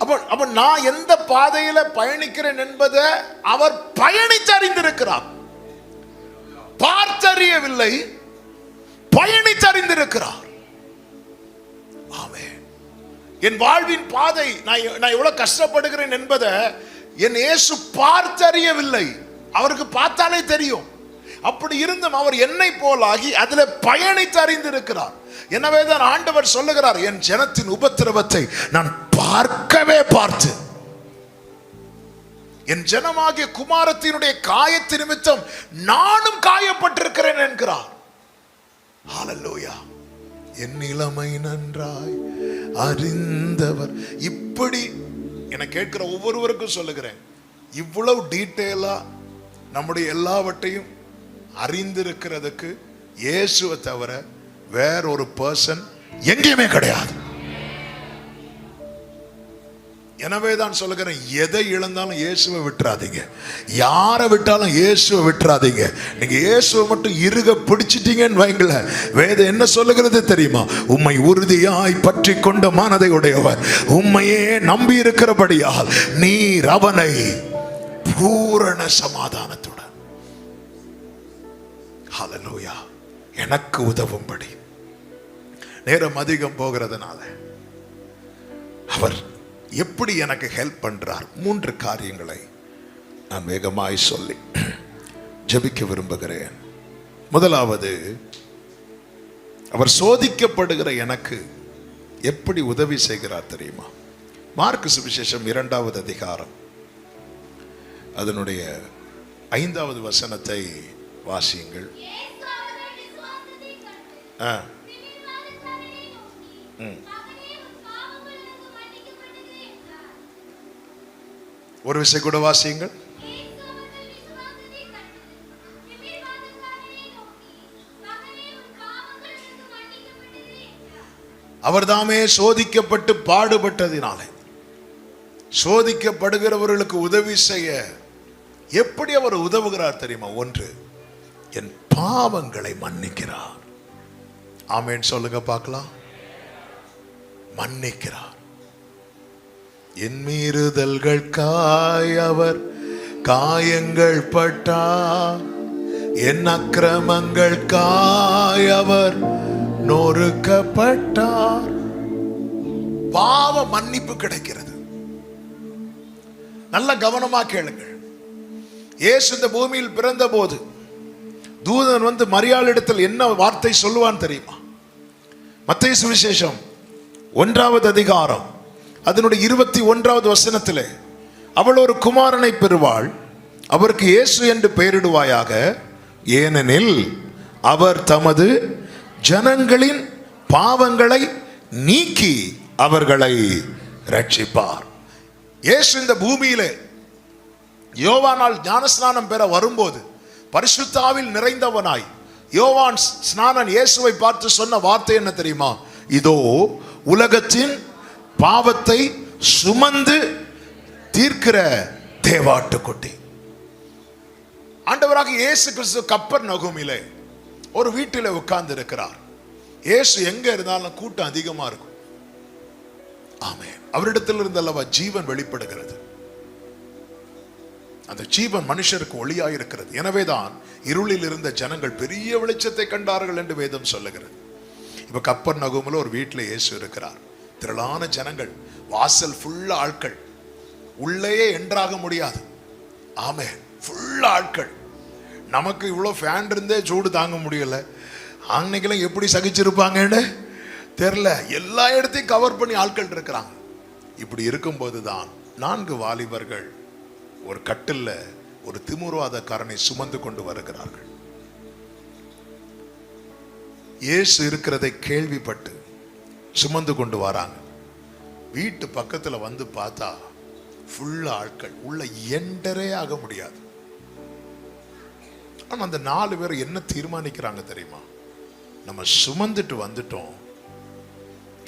அப்ப நான் எந்த பாதையில பயணிக்கிறேன் என்பதை அவர் பயணித்தறிந்திருக்கிறார். பார்த்தறியவில்லை, பயணித்தறிந்திருக்கிறார். ஆமென். என் வாழ்வின் பாதை, நான் எவ்வளவு கஷ்டப்படுகிறேன் என்பதை என் இயேசு பார்த்தறியவில்லை. அவருக்கு பார்த்தாலே தெரியும். அப்படி இருந்தும் அவர் என்னை போலாகி அதுல பயணித்து அறிந்திருக்கிறார். எனவேதான் ஆண்டவர் சொல்லுகிறார், என் ஜனத்தின் உபத்திரவத்தை நான் பார்க்கவே பார்த்து என் ஜனமாகிய குமாரத்தினுடைய காயத்து நிமித்தம் நானும் காயப்பட்டிருக்கிறேன் என்கிறார். ஹalleluya. என் நிலைமை நன்றாய் அறிந்தவர். இப்படி என கேட்கிற ஒவ்வொருவருக்கும் சொல்லுகிறேன், இவ்வளவு டீட்டெயிலா நம்முடைய எல்லாவற்றையும் அறிந்திருக்கிறதுக்கு இயேசுவை தவிர வேற ஒரு பர்சன் எங்கேயுமே கிடையாது. எனவே தான் சொல்லுகிறேன், எதை இழந்தாலும் இயேசுவை விட்டுறாதீங்க. யாரை விட்டாலும் இயேசுவை விட்டுறாதீங்க. நீங்க இயேசுவை மட்டும் இறுக பிடிச்சிட்டீங்கன்னு வைங்கள, வேதம் என்ன சொல்லுகிறது தெரியுமா? உம்மை உறுதியாய் பற்றி கொண்ட மனதை உடையவர், உம்மையே நம்பி இருக்கிறபடியால் நீர் அவனை பூரண சமாதானத்துடன், ஹalleluya, எனக்கு உதவும்படி. நேரம் அதிகம் போகிறதுனால அவர் எப்படி எனக்கு ஹெல்ப் பண்றார்? 3 காரியங்களை நான் வேகமாய் சொல்லி ஜெபிக்க விரும்புகிறேன். முதலாவது, அவர் சோதிக்கப்படுகிற எனக்கு எப்படி உதவி செய்கிறார் தெரியுமா? மார்க்கு சுவிசேஷம் 2வது அதிகாரம் அதனுடைய 5வது வசனத்தை வாசியுங்கள். ஒரு விஷயம் கூட வாசியுங்கள். அவர்தாமே சோதிக்கப்பட்டு பாடுபட்டதினாலே சோதிக்கப்படுகிறவர்களுக்கு உதவி செய்ய எப்படி அவர் உதவுகிறார் தெரியுமா? ஒன்று, என் பாவங்களை மன்னிக்கிறார். ஆமென் சொல்லுங்க பார்க்கலாம். மன்னிக்கிறார். என் மீறுதல்களுக்காய் அவர் காயங்கள் பட்டார், என் அக்கிரமங்களுக்காய் அவர் நொறுக்கப்பட்டார். பாவ மன்னிப்பு கிடைக்கிறது. நல்ல கவனமா கேளுங்கள். இயேசு இந்த பூமியில் பிறந்த போது தூதன் வந்து மரியாளிடத்தில் என்ன வார்த்தை சொல்லுவான் தெரியுமா? மத்தேயு சுவிசேஷம் 1வது அதிகாரம் அதனுடைய 21வது வசனத்திலே, அவள் ஒரு குமாரனை பெறுவாள், அவருக்கு இயேசு என்று பெயரிடுவாயாக, ஏனெனில் அவர் தமது ஜனங்களின் பாவங்களை நீக்கி அவர்களை ரட்சிப்பார். இயேசு இந்த பூமியிலே யோவானால் ஞானஸ்நானம் பெற வரும்போது பரிசுத்தாவில் நிறைந்தவனாய் யோவான் ஸ்நானன் இயேசுவை பார்த்து சொன்ன வார்த்தை என்ன தெரியுமா? இதோ உலகத்தின் பாவத்தை சுமந்து தீர்க்கிற தேவாட்டுக்குட்டி. ஆண்டவராக இயேசு கிறிஸ்து கப்பர்நகூமிலே ஒரு வீட்டில் உட்கார்ந்து இருக்கிறார். இயேசு எங்க இருந்தாலும் கூட்டம் அதிகமா இருக்கும். ஆமென். அவரிடத்தில் இருந்தல்லவா ஜீவன் வெளிப்படுகிறது. அந்த ஜீவன் மனுஷருக்கு ஒளியாயிருக்கிறது. எனவேதான் இருளில் இருந்த ஜனங்கள் பெரிய வெளிச்சத்தை கண்டார்கள் என்று வேதம் சொல்லுகிறது. இப்ப கப்பர்நகூமில் ஒரு வீட்டில் இயேசு இருக்கிறார். திரளான ஜனங்கள், வாசல் ஃபுல்லா ஆட்கள், உள்ளேயே என்ட்ராக முடியாது. ஆமென். ஃபுல்லா ஆட்கள். நமக்கு இவ்வளோ ஃபேன் இருந்தே சூடு தாங்க முடியல. அன்னைக்கெல்லாம் எப்படி சகிச்சிருப்பாங்கன்னு தெரியல. எல்லா இடத்தையும் கவர் பண்ணி ஆட்கள் இருக்கிறாங்க. இப்படி இருக்கும்போது தான் 4 வாலிபர்கள் ஒரு கட்டில்ல ஒரு திமிர்வாதக்காரனை சுமந்து கொண்டு வருகிறார்கள். இயேசு இருக்கிறதை கேள்விப்பட்டு சுமந்து கொண்டு வராங்க. வீட்டு பக்கத்துல வந்து பார்த்தா ஃபுல்லா ஆட்கள், உள்ள என்டரே ஆக முடியாது. ஆனா அந்த 4 பேர் என்ன தீர்மானிக்கிறாங்க தெரியுமா? நம்ம சுமந்துட்டு வந்துட்டோம்,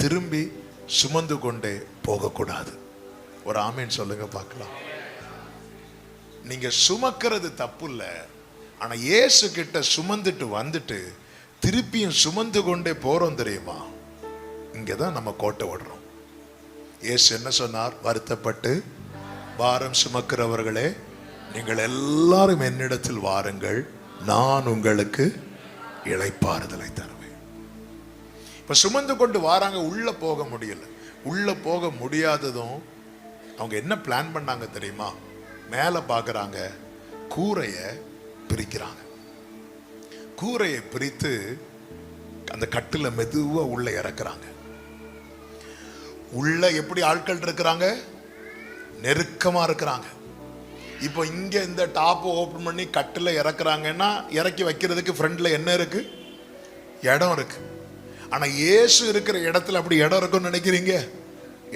திரும்பி சுமந்து கொண்டே போகக்கூடாது. ஒரு ஆமேன் சொல்லுங்க பார்க்கலாம். நீங்க சுமக்கிறது தப்பு இல்லை, ஆனா இயேசு கிட்ட சுமந்துட்டு வந்துட்டு திருப்பியும் சுமந்து கொண்டே போறோம் தெரியுமா? இங்கதான் நம்ம கோட்டை விடுறோம். இயேசு என்ன சொன்னார்? வருத்தப்பட்டு பாரம் சுமக்கிறவர்களே, நீங்கள் எல்லாரும் என்னிடத்தில் வாருங்கள், நான் உங்களுக்கு இளைப்பாறுதலை தருவேன். இப்ப சுமந்து கொண்டு வாராங்க. உள்ள போக முடியல. உள்ள போக முடியாததும் அவங்க என்ன பிளான் பண்ணாங்க தெரியுமா? மேல பாக்குறாங்க, கூரைய பிரிக்கிறாங்க. கூரையை பிரித்து அந்த கட்டில மெதுவா உள்ள இறக்குறாங்க. உள்ள எப்படி ஆட்கள் இருக்கிறாங்க? நெருக்கமா இருக்கிறாங்க. இப்போ இங்க இந்த டாப் ஓபன் பண்ணி கட்டில இறக்குறாங்கன்னா இறக்கி வைக்கிறதுக்கு ஃப்ரண்ட்ல என்ன இருக்கு? இடம் இருக்கு. ஆனா இயேசு இருக்கிற இடத்துல அப்படி இடம் இருக்குன்னு நினைக்கிறீங்க?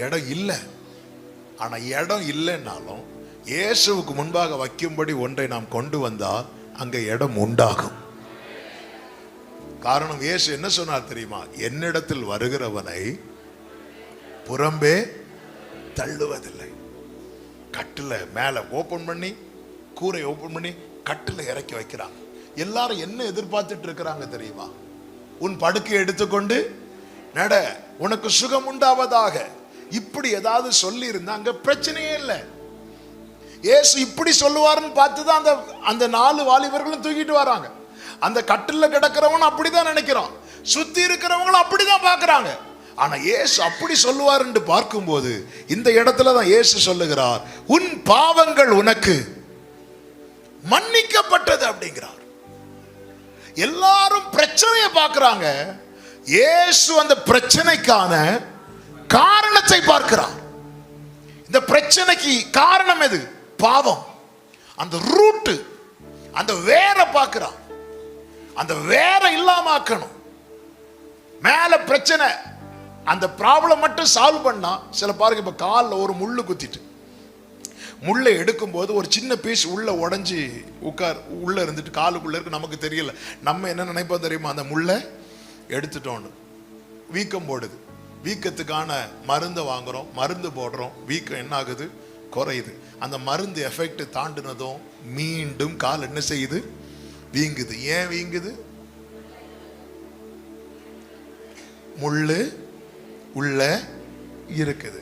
இடம் இல்லை. ஆனா இடம் இல்லைன்னாலும் இயேசுவுக்கு முன்பாக வைக்கும்படி ஒன்றை நாம் கொண்டு வந்தால் அங்க இடம் உண்டாகும். காரணம், இயேசு என்ன சொன்னார் தெரியுமா? என்னிடத்தில் வருகிறவனை புறம்பே தள்ளுவதில்லை. கட்டில மேல ஓபன் பண்ணி, கூரை ஓபன் பண்ணி கட்டில இறக்கி வைக்கிறாங்க. எல்லாரும் என்ன எதிர்பார்த்துட்டு இருக்கிறாங்க தெரியுமா? உன் படுக்கையை எடுத்துக்கொண்டு நட, உனக்கு சுகம் உண்டாவதாக. இப்படி ஏதாவது சொல்லி இருந்தாங்க பிரச்சனையே இல்லை. இயேசு இப்படி சொல்லுவாருன்னு பார்த்துதான் அந்த 4 வாலிபர்களும் தூக்கிட்டு வராங்க. அந்த கட்டில கிடக்கிறவன் அப்படிதான் நினைக்கிறான், சுத்தி இருக்கிறவங்களும் அப்படிதான் பாக்குறாங்க. ஆனா இயேசு அப்படி சொல்லுவார் என்று பார்க்கும்போது இந்த இடத்துல தான் இயேசு சொல்லுகிறார், உன் பாவங்கள் உனக்கு மன்னிக்கப்பட்டது அப்படிங்கிறார். எல்லாரும் பிரச்சனையை பார்க்கிறாங்க, இயேசு அந்த பிரச்சனைக்கான காரணத்தை பார்க்கிறார். இந்த பிரச்சனைக்கு காரணம் எது? பாவம். அந்த ரூட், அந்த வேரை பார்க்கிறார். அந்த வேரை இல்லாம ஆக்கணும். மேல பிரச்சனை, அந்த ப்ராப்ளம் மட்டும் சால்வ் பண்ணா. சில பாருங்க, இப்ப காலில் ஒரு முள்ளு குத்திட்டு முள்ளை எடுக்கும் போது ஒரு சின்ன பீஸ் உள்ள உடஞ்சி உள்ள இருந்துட்டு காலுக்குள்ள இருக்கு, நமக்கு தெரியல. நம்ம என்ன நினைப்போம் தெரியுமா? அந்த முள்ளை எடுத்துட்டோன்னு வீக்கம் போடுது. வீக்கத்துக்கான மருந்து வாங்குறோம், மருந்து போடுறோம், வீக்கம் என்ன ஆகுது? குறையுது. அந்த மருந்து எஃபெக்ட் தாண்டினதும் மீண்டும் கால் என்ன செய்யுது? வீங்குது. ஏன் வீங்குது? முள்ளு உள்ள இருக்குது.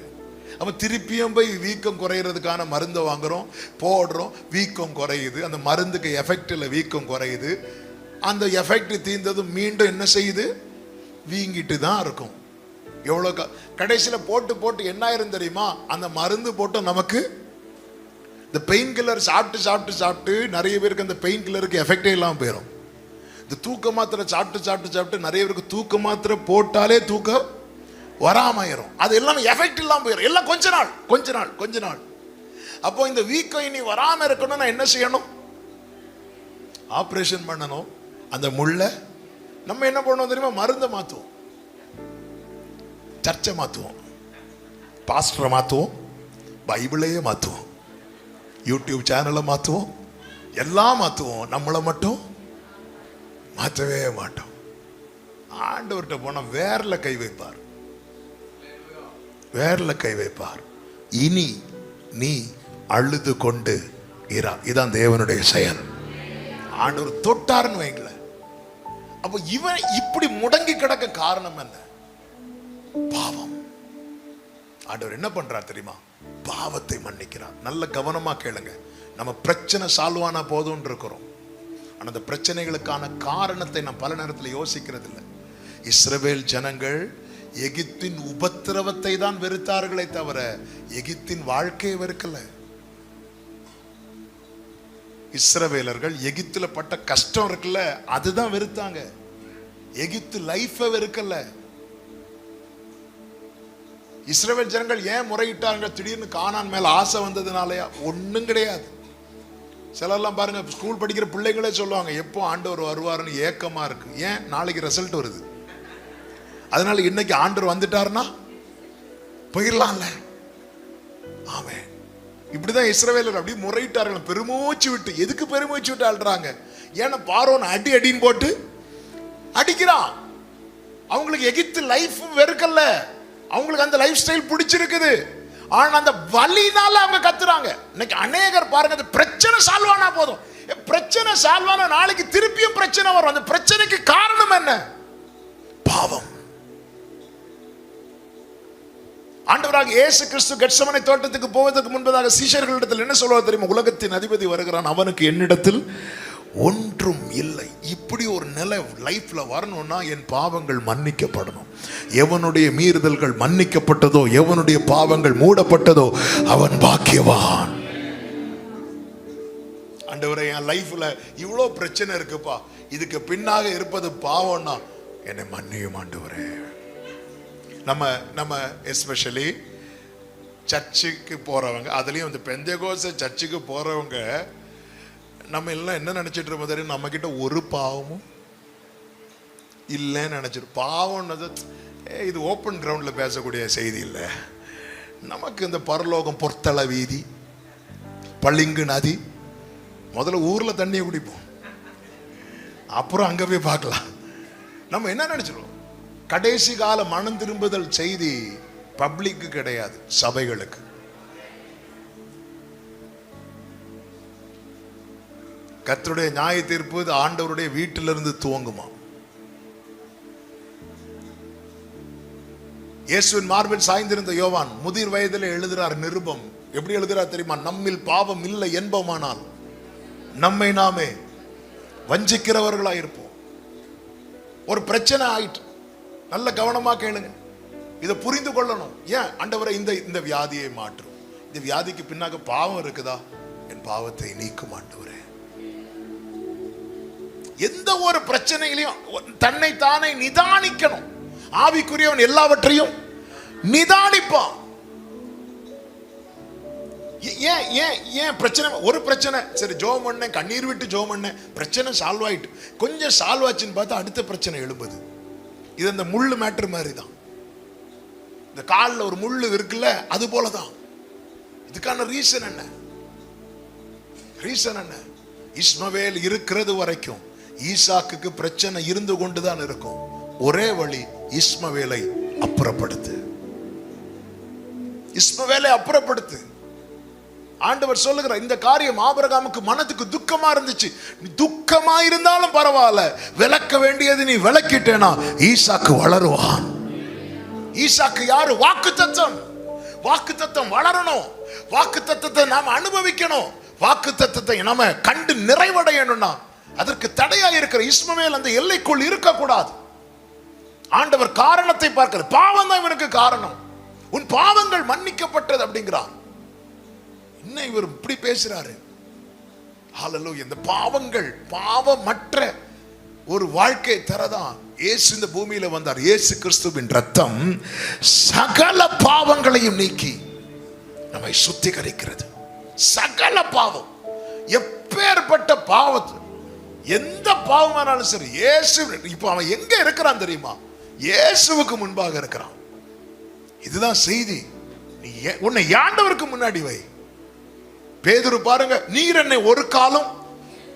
அப்ப திருப்பியும் போய் வீக்கம் குறையிறதுக்கான மருந்து வாங்குறோம், போடுறோம், வீக்கம் குறையுது. அந்த மருந்துக்கு எஃபெக்ட் இல்லை, வீக்கம் குறையுது. அந்த எஃபெக்ட் தீர்ந்ததும் மீண்டும் என்ன செய்யுது? வீங்கிட்டு தான் இருக்கும். எவ்வளவு கடைசியில் போட்டு போட்டு என்ன ஆயிரும் தெரியுமா? அந்த மருந்து போட்டு நமக்கு இந்த பெயின் கில்லர் சாப்பிட்டு சாப்பிட்டு சாப்பிட்டு நிறைய பேருக்கு அந்த பெயின் கில்லருக்கு எஃபெக்டே இல்லாமல் போயிடும். இந்த தூக்க மாத்திரை சாப்பிட்டு சாப்பிட்டு சாப்பிட்டு நிறைய பேருக்கு தூக்க மாத்திரை போட்டாலே தூக்கம் வராமாயிரும். அது எல்லாம் எஃபெக்ட் இல்லாமல் போயிடும். எல்லாம் கொஞ்ச நாள் கொஞ்ச நாள் கொஞ்ச நாள். அப்போ இந்த வீக்கம் இனி வராம இருக்கணும்னா என்ன செய்யணும்? ஆபரேஷன் பண்ணணும். அந்த முள்ளை நம்ம என்ன பண்ணுவோம் தெரியுமா? மருந்தை மாற்றுவோம், சர்ச்சை மாற்றுவோம், பாஸ்டரை மாற்றுவோம், பைபிளையே மாற்றுவோம், யூடியூப் சேனலை மாற்றுவோம், எல்லாம் மாற்றுவோம். நம்மளை மட்டும் மாற்றவே மாட்டோம். ஆண்டவர்கிட்ட போனால் வேர்ல கை வைப்பார், வேர்ல கை வைப்பார். இனி நீ அழுது கொண்டு இரா. இதான் தேவனுடைய செயல். ஆண்டவர் தொட்டாருன்னு வைங்கள. அப்ப இவன் இப்படி முடங்கி கிடக்க காரணம் என்ன? பாவம். ஆண்டவர் என்ன பண்றார் தெரியுமா? பாவத்தை மன்னிக்கிறார். நல்ல கவனமா கேளுங்க. நம்ம பிரச்சனை சால்வானா போதும்னு இருக்கிறோம். ஆனா அந்த பிரச்சனைகளுக்கான காரணத்தை நான் பல நேரத்தில் யோசிக்கிறது இல்லை. இஸ்ரவேல் ஜனங்கள் எகிப்தின் உபத்திரவத்தை தான் வெறுத்தார்களே தவிர எகிப்தின் வாழ்க்கையை வெறுக்கல. இஸ்ரவேலர்கள் எகிப்துல பட்ட கஷ்டம் இருக்குல்ல, அதுதான் வெறுத்தாங்க. எகிப்து லைஃப வெறுக்கல. இஸ்ரவேல் ஜனங்கள் ஏன் முறையிட்டாங்க? திடீர்னு கானான் மேல ஆசை வந்ததுனாலயா? ஒண்ணும் கிடையாது. சிலர்லாம் பாருங்க, ஸ்கூல் படிக்கிற பிள்ளைங்களே சொல்லுவாங்க, எப்போ ஆண்டவர் வருவாருன்னு ஏக்கமா இருக்கு. ஏன்? நாளைக்கு ரிசல்ட் வருது. அதனால இன்னைக்கு ஆண்டவர் வந்துட்டாருன்னா போயிடலாம்ல. ஆமே. இப்படிதான் இஸ்ரவேலர் அப்படி முறையிட்டார்கள், பெருமூச்சு விட்டு. எதுக்கு பெருமூச்சு விட்டு ஆள்றாங்க? ஏன்னா பார்வோன் அடி அடின்னு போட்டு அடிக்கிறான். அவங்களுக்கு எகிப்து லைஃப் வெறுக்கல்ல, அவங்களுக்கு அந்த லைஃப் ஸ்டைல் பிடிச்சிருக்குது. ஆனா அந்த வலினால அவங்க கத்துறாங்க. இன்னைக்கு அநேகர் பாருங்க, அந்த பிரச்சனை சால்வானா போதும். பிரச்சனை சால்வானா நாளைக்கு திருப்பியும் பிரச்சனை வரும். அந்த பிரச்சனைக்கு காரணம் என்ன? பாவம். ஆண்டவராக இயேசு கிறிஸ்து கெத்செமனே தோட்டத்துக்கு போவதற்கு முன்பதாக சீஷர்களிடத்தில் என்ன சொல்வார் தெரியுமா? உலகத்தின் அதிபதி வருகிறான், அவனுக்கு என்னிடத்தில் ஒன்றும் இல்லை. இப்படி ஒரு நிலை லைஃப்ல வரணும்னா என் பாவங்கள் மன்னிக்கப்படணும். எவனுடைய மீறுதல்கள் மன்னிக்கப்பட்டதோ, எவனுடைய பாவங்கள் மூடப்பட்டதோ அவன் பாக்கியவான். ஆண்டவரே, என் லைஃப்ல இவ்வளோ பிரச்சனை இருக்குப்பா, இதுக்கு பின்னாக இருப்பது பாவம்னா என்னை மன்னியும் ஆண்டவரே. நம்ம எஸ்பெஷலி சர்ச்சுக்கு போறவங்க, அதுலயும் இந்த பெந்தேகோஸ்தே சர்ச்சுக்கு போறவங்க, நம்ம எல்லாம் என்ன நினைச்சிட்டு இருப்போம் தெரியும்? நம்ம கிட்ட ஒரு பாவமும் இல்லைன்னு நினைச்சிட்டு. பாவம்னது இது ஓப்பன் கிரவுண்ட்ல பேசக்கூடிய செய்தி இல்லை. நமக்கு இந்த பரலோகம், பொற்தள வீதி, பளிங்கு நதி. முதல்ல ஊர்ல தண்ணியை குடிப்போம், அப்புறம் அங்க போய் பார்க்கலாம். நம்ம என்ன நினைச்சிருவோம்? கடைசி கால மனம் திரும்புதல் செய்தி பப்ளிக்கு கிடையாது, சபைகளுக்கு. கர்த்தருடைய நியாய தீர்ப்பு ஆண்டவருடைய வீட்டிலிருந்து துவங்குமா. இயேசுவின் மார்பில் சாய்ந்திருந்த யோவான் முதிர் வயதில் எழுதுறார் நிருபம். எப்படி எழுதுறார் தெரியுமா? நம்மில் பாவம் இல்லை என்போமானால் நம்மை நாமே வஞ்சிக்கிறவர்களாயிருப்போம். ஒரு பிரச்சனை ஆயிட்டு, நல்ல கவனமா கேளுங்க, இதை புரிந்து கொள்ளணும். ஏன் ஆண்டவரை இந்த வியாதியை மாற்றும்? இந்த வியாதிக்கு பின்னாக பாவம் இருக்குதா? என் பாவத்தை நீக்கும் ஆண்டவரே. எந்த ஒரு பிரச்சனையிலையும் தன்னை தானே நிதானிக்கணும். ஆவிக்குரியவன் எல்லாவற்றையும் நிதானிப்பான். ஏன் ஏன் ஏன் பிரச்சனை? ஒரு பிரச்சனை சரி, ஜோம் பண்ண, கண்ணீர் விட்டு ஜோம் பண்ண, பிரச்சனை சால்வ் ஆயிட்டு. கொஞ்சம் சால்வ் ஆச்சுன்னு பார்த்தா அடுத்த பிரச்சனை எழும்புது. இது இந்த முள்ளு மேட்ரு மாதிரி தான். இந்த காலில் ஒரு முள்ளு இருக்குல்ல, அது போலதான். இதுக்கான ரீசன் என்ன? ரீசன் என்ன? இஸ்மவேல் இருக்கிறது வரைக்கும் ஈசாக்குக்கு பிரச்சனை இருந்து கொண்டுதான் இருக்கும். ஒரே வழி, இஸ்மவேலை அப்புறப்படுத்து. இஸ்மவேலை அப்புறப்படுத்து. ஆண்டவர் சொல்லுகிறார், இந்த காரியம் ஆபிரகாமுக்கு மனதுக்கு துக்கமா இருந்துச்சு. துக்கமா இருந்தாலும் பரவாயில்ல, விளக்க வேண்டியது நீ விளக்கிட்டேனா ஈசாக்கு வளருவான். ஈசாக்கு யாரு? வாக்குத்தத்தம். வாக்குத்தத்தம் வளரணும். வாக்குத்தத்தத்தை நாம அனுபவிக்கணும். வாக்குத்தத்தத்தை நாம கண்டு நிறைவடையணும்னா அதற்கு தடையா இருக்கிற இஸ்மவேல் அந்த எல்லைக்குள் இருக்க கூடாது. ஆண்டவர் காரணத்தை பார்க்கிறார். பாவம் தான் இவனுக்கு காரணம். உன் பாவங்கள் மன்னிக்கப்பட்டது அப்படிங்கிறான். இன்னும் இவர் இப்படி பேசுறாரு. ஹல்லேலூயா. இந்த பாவங்கள், பாவமற்ற ஒரு வாழ்க்கை தரதான் இயேசு இந்த பூமியில வந்தார். இயேசு கிறிஸ்துவின் ரத்தம் சகல பாவங்களையும் நீக்கி நம்மை சுத்திகரிக்கிறது. சகல பாவம், எப்பேற்பட்ட பாவத்தை, எந்த பாவமானாலும் சரி, இயேசு. இப்ப அவன் எங்க இருக்கிறான் தெரியுமா? இயேசுவுக்கு முன்பாக இருக்கிறான். இதுதான் செய்தி. நீ உன்னை ஆண்டவருக்கு முன்னாடி வை. பேதுரு பாருங்க, நீர் என்னை ஒரு காலம்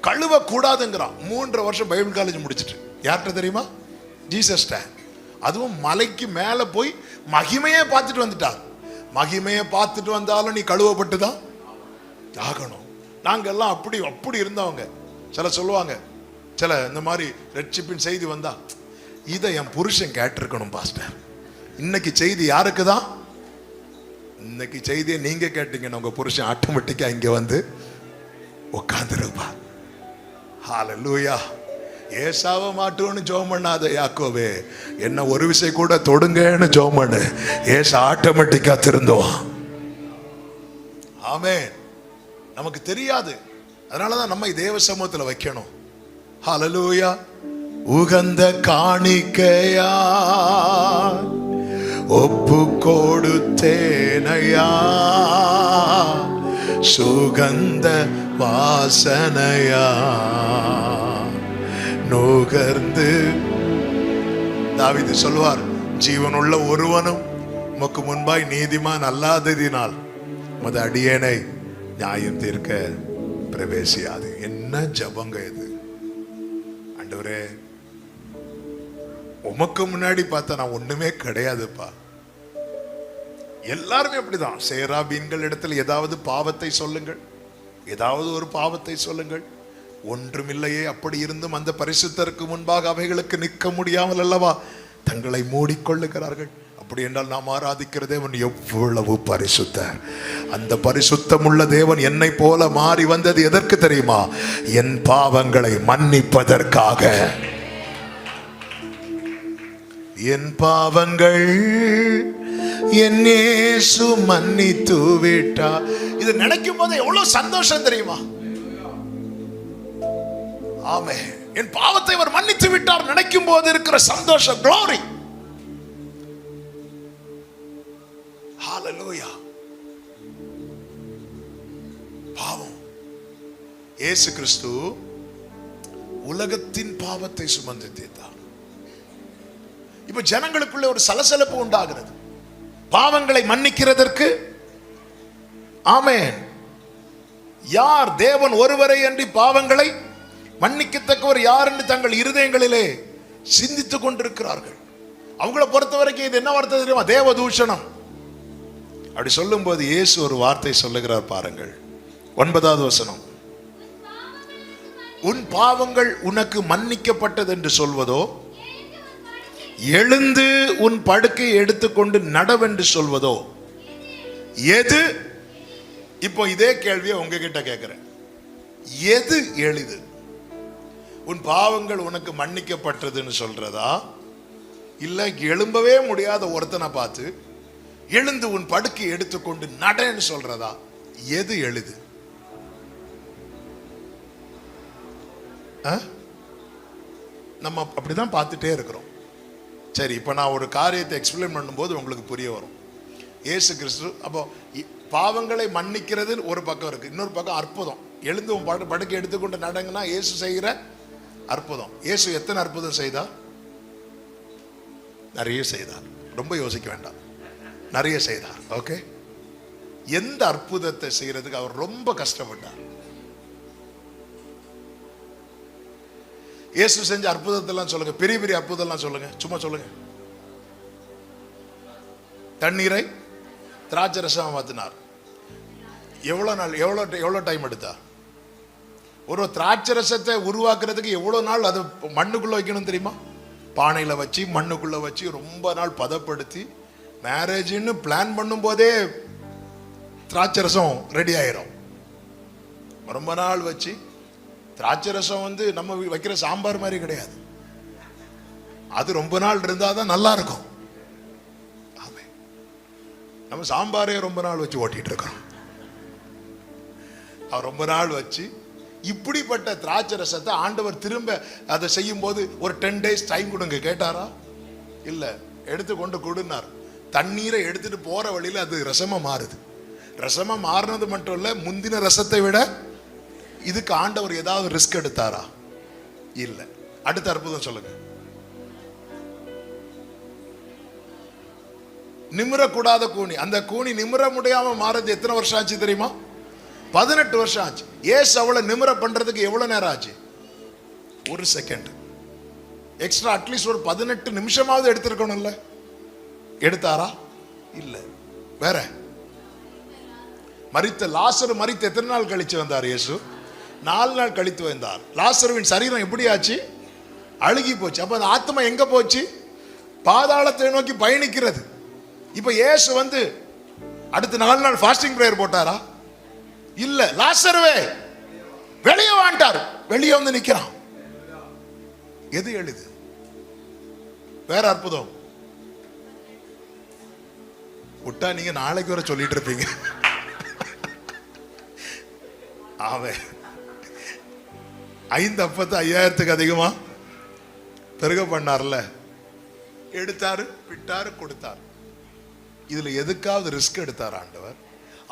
கழுவ கூடாதுங்கிறான். 3 வருஷம் பைபிள் காலேஜ் முடிச்சிட்டு. யார்கிட்ட தெரியுமா? ஜீசஸ்ட. அதுவும் மலைக்கு மேல போய் மகிமையை பார்த்துட்டு வந்துட்டார். மகிமையை பார்த்துட்டு வந்தாலும் நீ கழுவப்பட்டுதான் ஆகணும். நாங்கெல்லாம் அப்படி அப்படி இருந்தவங்க. சில சொல்லுவாங்க, சில இந்த மாதிரி ரட்சிப்பின் செய்தி வந்தா, இதை என் புருஷன் கேட்டிருக்கணும் பாஸ்டர். இன்னைக்கு செய்தி யாருக்கு தான்? இன்னைக்கு செய்தியை நீங்க கேட்டீங்கன்னா உங்க புருஷன் ஆட்டோமேட்டிக்கா இங்க வந்து உட்கார்ந்துருப்பா. ஹல்லேலூயா. ஏசாவை மாட்டோன்னு ஜெபம் பண்ணாத யாக்கோவே, என்ன ஒரு விஷயம் கூட தொடுங்கன்னு ஜெபம் பண்ணு. ஏசா ஆட்டோமேட்டிக்கா திருந்துவான். ஆமென். நமக்கு தெரியாது, அதனாலதான் நம்ம தேவ சமூகத்துல வைக்கணும். ஹல்லேலூயா. உகந்த காணிக்கையா ஒப்பு கொடுத்தேனையா, சுகந்த வாசனையா நுகர்ந்து. தாவீது சொல்வார், ஜீவனுள்ள ஒருவனும் உமக்கு முன்பாய் நீதிமான் அல்லாததினால் உமது அடியேனை நியாயம் தீர்க்க பிரவேசியாது. என்ன ஜபங்க இது! ஆண்டவரே, உமக்கு முன்னாடி பார்த்தா நான் ஒண்ணுமே கிடையாதுப்பா. எல்லாருமே அப்படிதான். சேராபீன்கள் இடத்துல ஏதாவது பாவத்தை சொல்லுங்கள், ஏதாவது ஒரு பாவத்தை சொல்லுங்கள். ஒன்றுமில்லையே. அப்படி இருந்தும் அந்த பரிசுத்தருக்கு முன்பாக அவைகளுக்கு நிற்க முடியாமல் அல்லவா தங்களை மூடிக்கொள்ளுகிறார்கள். அப்படி என்றால் நாம் ஆராதிக்கிற தேவன் எவ்வளவு பரிசுத்தர்! அந்த பரிசுத்தம் உள்ள தேவன் என்னை போல மாறி வந்தது எதற்கு தெரியுமா? என் பாவங்களை மன்னிப்பதற்காக. என் பாவங்கள் என் இயேசு மன்னித்து விட்டார். இது நினைக்கும் போது எவ்வளவு சந்தோஷம் தெரியுமா? ஆமென். என் பாவத்தை அவர் மன்னித்து விட்டார் நினைக்கும் போது இருக்கிற சந்தோஷம், glory. ஹல்லேலூயா. பாவம், இயேசு கிறிஸ்து உலகத்தின் பாவத்தை சுமந்து தீர்த்தார். இப்ப ஜனங்களுக்குள்ள ஒரு சலசலப்பு உண்டாகிறது. பாவங்களை மன்னிக்கிறதற்கு. ஆமென். யார்? தேவன் ஒருவரை அன்றி பாவங்களை மன்னிக்கத்தக்கவர் யார் என்று தங்கள் இருதயங்களிலே சிந்தித்துக் கொண்டிருக்கிறார்கள். அவங்கள பொறுத்த வரைக்கும் இது என்ன வார்த்தை தெரியுமா? தேவதூஷணம். அப்படி சொல்லும் போது இயேசு ஒரு வார்த்தை சொல்லுகிறார் பாருங்கள். 9வது வசனம். உன் பாவங்கள் உனக்கு மன்னிக்கப்பட்டது என்று சொல்வதோ, எழுந்து உன் படுக்கை எடுத்துக்கொண்டு நடவென்று சொல்வதோ எது? இப்போ இதே கேள்வியை உங்ககிட்ட கேட்கிறேன். எது எளிது? உன் பாவங்கள் உனக்கு மன்னிக்கப்பட்டதுன்னு சொல்றதா, இல்ல எழும்பவே முடியாத ஒருத்தனை பார்த்து எழுந்து உன் படுக்கை எடுத்துக்கொண்டு நடன்னு சொல்றதா? எது எளிது? நம்ம அப்படிதான் பார்த்துட்டே இருக்கிறோம். சரி, இப்போ நான் ஒரு காரியத்தை எக்ஸ்பிளைன் பண்ணும்போது உங்களுக்கு புரிய வரும். இயேசு கிறிஸ்து அப்போ பாவங்களை மன்னிக்கிறது ஒரு பக்கம் இருக்கு, இன்னொரு பக்கம் அற்புதம். எழுந்து உன் படுக்கை எடுத்துக்கொண்டு நடங்கன்னா இயேசு செய்கிற அற்புதம். இயேசு எத்தனை அற்புதம் செய்தார்? நிறைய செய்தார். ரொம்ப யோசிக்க வேண்டாம், நிறைய செய்தார். ஓகே. எந்த அற்புதத்தை செய்யறதுக்கு அவர் ரொம்ப கஷ்டப்பட்டார்? இயேசு செஞ்ச அற்புதத்தெல்லாம் சொல்லுங்க, பெரிய பெரிய அற்புதம்லாம் சொல்லுங்க, சும்மா சொல்லுங்க. தண்ணீரை திராட்சை ரசமா மாத்தினார். எவ்வளவு நாள், எவ்வளவு டைம் எடுத்தா? ஒரு திராட்சை ரசத்தை உருவாக்குறதுக்கு எவ்வளவு நாள் அது மண்ணுக்குள்ள வைக்கணும் தெரியுமா? பானையில வச்சு மண்ணுக்குள்ள வச்சு ரொம்ப நாள் பதப்படுத்தி மேரேஜ்னு பிளான் பண்ணும் போதே திராட்சை ரசம் ரெடி ஆயிரும். ரொம்ப நாள் வச்சு திராட்சை ரசம் நம்ம வைக்கிற சாம்பார் மாதிரி கிடையாது. அது ரொம்ப நாள் இருந்தாதான் நல்லா இருக்கும். நம்ம சாம்பாரே ரொம்ப நாள் வச்சு ஓட்டிட்டு இருக்கோம். ரொம்ப நாள் வச்சு இப்படிப்பட்ட திராட்சை ரசத்தை ஆண்டவர் திரும்ப அதை செய்யும் போது ஒரு 10 days டைம் கொடுங்க கேட்டாரா? இல்ல, எடுத்து கொண்டு கொடுனார். தண்ணீரை எடுத்துட்டு போற வழியில அது ரசமா மாறுது. ரசமா மாறினது மட்டும் இல்ல, முந்தின ரசத்தை விட இதுக்கு ஆண்டவர் ஏதாவது ரிஸ்க் எடுத்தாரா? இல்ல. அடுத்த அற்புதம் சொல்லுங்க. நிமிரக்கூடாத கூனி, அந்த கூனி நிமிர முடியாம மாறது எத்தனை வருஷம் ஆச்சு தெரியுமா? 18 வருஷம் ஆச்சு. ஏசு அவளை நிமிர பண்றதுக்கு எவ்வளவு நேரம் ஆச்சு? 1 செகண்ட் எக்ஸ்ட்ரா. அட்லீஸ்ட் ஒரு 18 நிமிஷமாவது எடுத்திருக்கணும்ல. எடுத்தாரா? இல்ல. வேற லாசரு மரித்து எத்தனை நாள் கழிச்சு வந்தார் இயேசு? 4 நாள் கழித்து வந்தார். லாசருவின் சரீரம் எப்படி ஆச்சு? அழுகி போச்சு. அப்ப அந்த ஆத்மா எங்க போச்சு? பாதாளத்தை நோக்கி பயணிக்கிறது. இப்ப இயேசு அடுத்த 4 நாள் ஃபாஸ்டிங் பிரேயர் போட்டாரா? இல்ல. லாசருவே வெளியே வாண்டார். வெளியே நிக்கிறான். எது எளிது? வேற அற்புதம் விட்டா நீங்க நாளைக்கு வர சொல்லிட்டு இருப்பீங்க. அவன் 5 அப்பத்தை 5000க்கு அதிகமா பெருக பண்ணார்ல. எடுத்தாரு, விட்டாரு, கொடுத்தாரு. இதுல எதுக்காவது ரிஸ்க் எடுத்தார் ஆண்டவர்?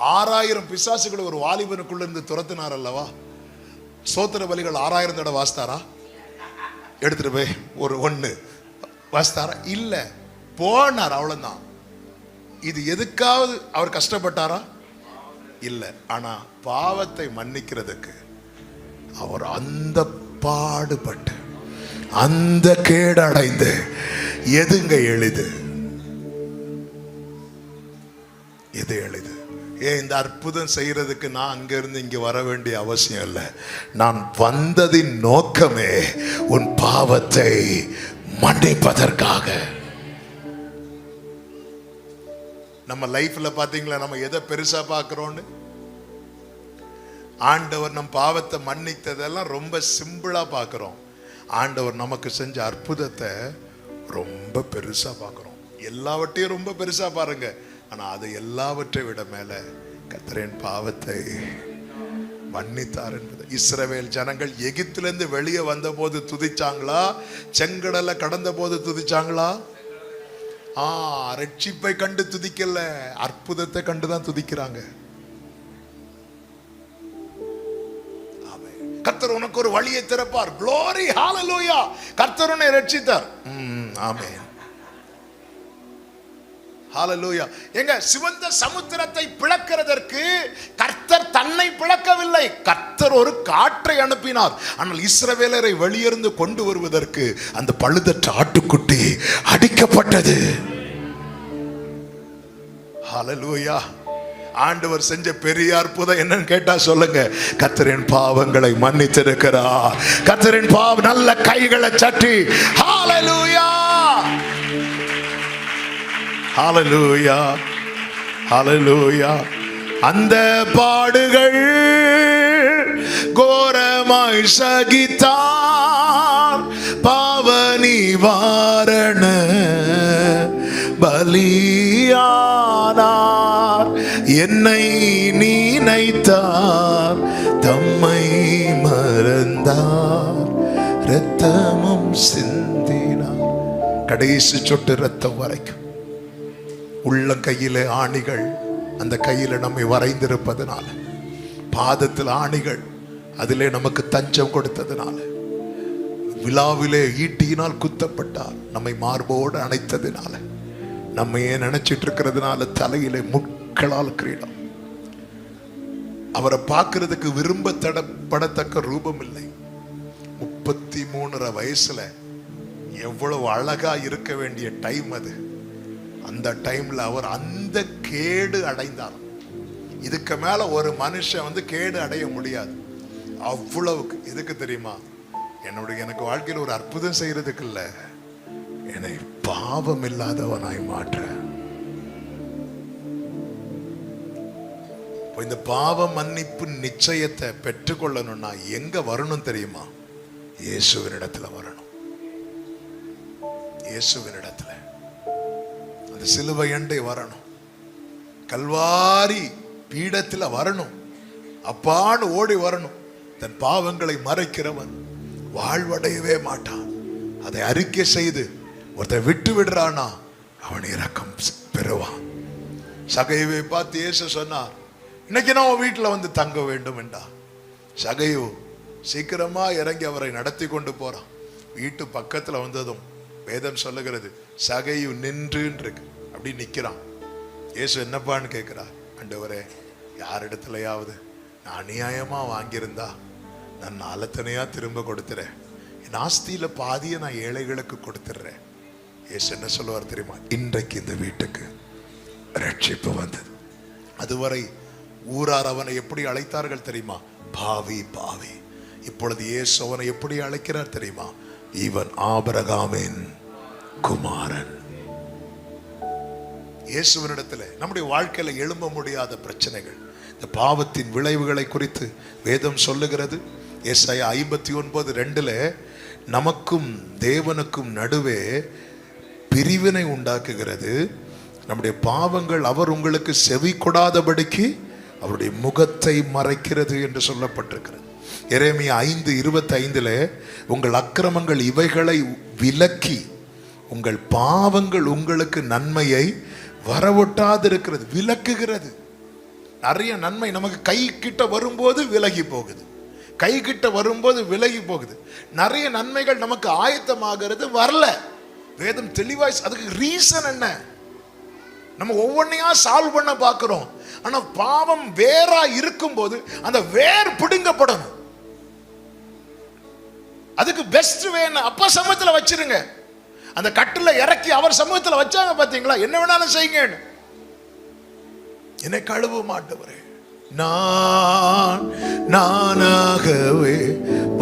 6000 பிசாசுகளை ஒரு வாலிபனுக்குள்ள இருந்து துரத்தினார் அல்லவா? சோத்திர பலிகள் 6000 தடவை வாசித்தாரா? எடுத்துட்டு போய் ஒரு 1 வாசித்தாரா? இல்ல. போனார், அவ்வளவுதான். இது எதுக்காவது அவர் கஷ்டப்பட்டாரா? இல்ல. ஆனா பாவத்தை மன்னிக்கிறதுக்கு அவர் அந்த பாடுபட்டு அந்த கேடடைந்து எதுங்க எளிது? எது எளிது? இந்த அற்புதம் செய்யறதுக்கு நான் அங்க இருந்து இங்க வர வேண்டிய அவசியம் இல்லை. நான் வந்ததின் நோக்கமே உன் பாவத்தை மன்னிப்பதற்காக. நம்ம லைஃப்ல பாத்தீங்களா, நம்ம எதை பெருசா பாக்குறோம்னு? ஆண்டவர் நம் பாவத்தை மன்னித்ததெல்லாம் ரொம்ப சிம்பிளா பாக்குறோம். ஆண்டவர் நமக்கு செஞ்ச அற்புதத்தை ரொம்ப பெருசா பாக்குறோம். எல்லாவற்றையும் ரொம்ப பெருசா பாருங்க. ஆனா அது எல்லாவற்றை விட மேல கர்த்தரின் பாவத்தை மன்னித்தார் என்பது. இஸ்ரவேல் ஜனங்கள் எகிப்திலிருந்து வெளியே வந்த போது துதிச்சாங்களா? செங்கடலை கடந்த போது துதிச்சாங்களா? ரட்சிப்பை கண்டு துதிக்கல, அற்புதத்தை கண்டுதான் துதிக்கிறாங்க. கர்த்தர் உனக்கு ஒரு வழியை திறப்பார். glory hallelujah. கர்த்தர் உன்னை ரட்சித்தார். ஆமென். ஹalleluya. எங்க சிவந்த சமுத்திரத்தை பிளக்கிறதற்கு கர்த்தர் தன்னை பிளக்கவில்லை. கர்த்தர் ஒரு காற்றை அனுப்பினார். ஆனால் இஸ்ரவேலரை வெளியிருந்து கொண்டு வருவதற்கு அந்த பழுதற்ற ஆட்டுக்குட்டி அடிக்கப்பட்டது. ஹalleluya. ஆண்டவர் செஞ்ச பெரிய அற்புதம் என்னன்னு கேட்டா சொல்லுங்க, கர்த்தரின் பாவங்களை மன்னித்திருக்கிறார். கர்த்தரின் நல்ல கைகளை சட்டி ஹalleluya. ஹalleluya. ஹalleluya. அந்த பாடுகள் கோரமாய் சகித்தார், பாவ நிவாரண பலியானார். என்னை நினைத்தார், தம்மை மறந்தார், இரத்தமும் சிந்தினார். கடைசி சொட்டு இரத்தம் வரைக்கும். உள்ளங்கையிலே ஆணிகள், அந்த கையில நம்மை வரைந்திருப்பதனால, பாதத்தில் ஆணிகள், அதிலே நமக்கு தஞ்சம் கொடுத்ததுனால, விழாவிலே ஈட்டியினால் குத்தப்பட்டார், நம்மை மார்போடு அணைத்ததினால, நம்மையே நினைச்சிட்டு இருக்கிறதுனால தலையிலே முட்களால் கிரீடம். அவரை பார்க்கறதுக்கு விரும்பப்படத்தக்க ரூபம் இல்லை. 33.5 வயசுல எவ்வளவு அழகா இருக்க வேண்டிய டைம் அது. அந்த டைம்ல அவர் அந்த கேடு அடைந்தார். இதுக்கு மேல ஒரு மனுஷன் கேடு அடைய முடியாது. அவ்வளவுக்கு. எதுக்கு தெரியுமா? எனக்கு வாழ்க்கையில் ஒரு அற்புதம் செய்யறதுக்கு இல்ல, என்னை பாவம் இல்லாதவனாய் மாற்ற. இந்த பாவ மன்னிப்பு நிச்சயத்தை பெற்றுக்கொள்ளணும்னா எங்க வரணும் தெரியுமா? இயேசுவினிடத்துல வரணும். இயேசுவினிடத்துல அந்த சிலுவை அண்டை வரணும். கல்வாரி பீடத்துல வரணும். அப்பான்னு ஓடி வரணும். தன் பாவங்களை மறைக்கிறவன் வாழ்வடையவே மாட்டான். அதை அறிக்கை செய்து ஒருத்தன் விட்டு விடுறானா அவன் இரக்கம் பெறுவான். சகையுவை பார்த்து இயேசு சொன்னார், இன்னைக்கு நான் வீட்டுல தங்க வேண்டும் என்றா. சகையு சீக்கிரமா இறங்கி அவரை நடத்தி கொண்டு போறான். வீட்டு பக்கத்துல வந்ததும் வேதம் சொல்லுகிறது, சகையு நின்று அப்படி நிக்கிறான். இயேசு என்னப்பான்னு கேட்கிறார். ஆண்டவரே, யாரிடத்துலயாவது நான் அநியாயமா வாங்கியிருந்தா நான் நாளத்தனையா திரும்ப கொடுத்துறேன். என் ஆஸ்தியில பாதியை நான் ஏழைகளுக்கு கொடுத்துடுறேன். இயேசு என்ன சொல்லுவார் தெரியுமா? இன்றைக்கு இந்த வீட்டுக்கு ரட்சிப்பு வந்தது. அதுவரை ஊரார் அவனை எப்படி அழைத்தார்கள் தெரியுமா? பாவி பாவி. இப்பொழுது இயேசு அவனை எப்படி அழைக்கிறார் தெரியுமா? இவன் ஆபிரகாமின் குமாரன். இயேசுவினிடத்துல நம்முடைய வாழ்க்கையில எழும்ப முடியாத பிரச்சனைகள், இந்த பாவத்தின் விளைவுகளை குறித்து வேதம் சொல்லுகிறது. ஏசாயா 59:2 நமக்கும் தேவனுக்கும் நடுவே பிரிவினை உண்டாக்குகிறது. நம்முடைய பாவங்கள் அவர் உங்களுக்கு செவி கொடாதபடிக்கு அவருடைய முகத்தை மறைக்கிறது என்று சொல்லப்பட்டிருக்கிறது. எரேமியா 5:25 உங்கள் அக்கிரமங்கள் இவைகளை விலக்கி உங்கள் பாவங்கள் உங்களுக்கு நன்மையை வரவொட்டாதிருக்கிறது. விலக்குகிறது. நிறைய நன்மை நமக்கு கை கிட்ட வரும்போது விலகி போகுது, கை கிட்ட வரும்போது விலகி போகுது. நிறைய நன்மைகள் நமக்கு ஆயத்தமாகிறது, வரல. வேதம் தெளிவாய் அதுக்கு ரீசன் என்ன? நம்ம ஒவ்வொன்றையா சால்வ் பண்ண பார்க்கிறோம். ஆனா பாவம் வேறா இருக்கும் போது அந்த வேர் பிடுங்கப்படணும். அதுக்கு பெஸ்ட் வே என்ன? அப்பா சமூகத்துல வச்சிருங்க. அந்த கட்டுல இறக்கி அவர் சமூகத்துல வச்சாங்க பாத்தீங்களா? என்ன வேணாலும் செய்யுங்க. என்னை கழுவ மாட்டவரே, நானாகவே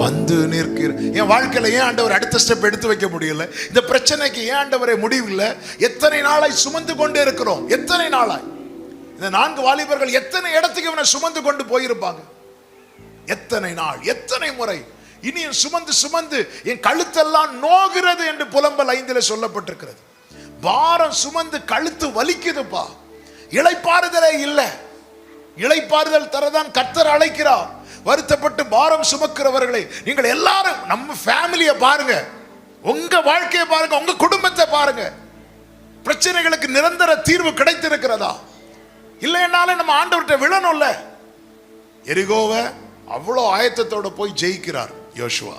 வந்து நிற்கிறேன். என் வாழ்க்கையில ஏன் ஆண்டவர் அடுத்த ஸ்டெப் எடுத்து வைக்க முடியல? இந்த பிரச்சனைக்கு ஏன் ஆண்டவரே முடிவில்லை? எத்தனை நாளாய் சுமந்து கொண்டே இருக்கிறோம்? எத்தனை நாளாய்? இந்த 4 வாலிபர்கள் எத்தனை இடத்துக்கு இவனை சுமந்து கொண்டு போயிருப்பாங்க? எத்தனை நாள், எத்தனை முறை? இனியும் சுமந்து சுமந்து என் கழுத்தெல்லாம் நோகிறது என்று புலம்பல் 5 சொல்லப்பட்டிருக்கிறது. பாரம் சுமந்து கழுத்து வலிக்குதுப்பா. இளைப்பாறுதலே இல்லை. இளைப்பாறுதல் தரதான் கர்த்தர் அழைக்கிறார். வருத்தப்பட்டு பாரம் சுமக்கிறவர்களை நீங்கள் எல்லாரும், நம்ம ஃபேமிலியை பாருங்க, உங்க வாழ்க்கையை பாருங்க, உங்க குடும்பத்தை பாருங்க. பிரச்சனைகளுக்கு நிரந்தர தீர்வு கிடைத்திருக்கிறதா? இல்லைன்னாலும் நம்ம ஆண்டவர்கிட்ட விழணும்ல. எரிகோவை அவ்வளோ ஆயத்தத்தோட போய் ஜெயிக்கிறார் யோசுவா.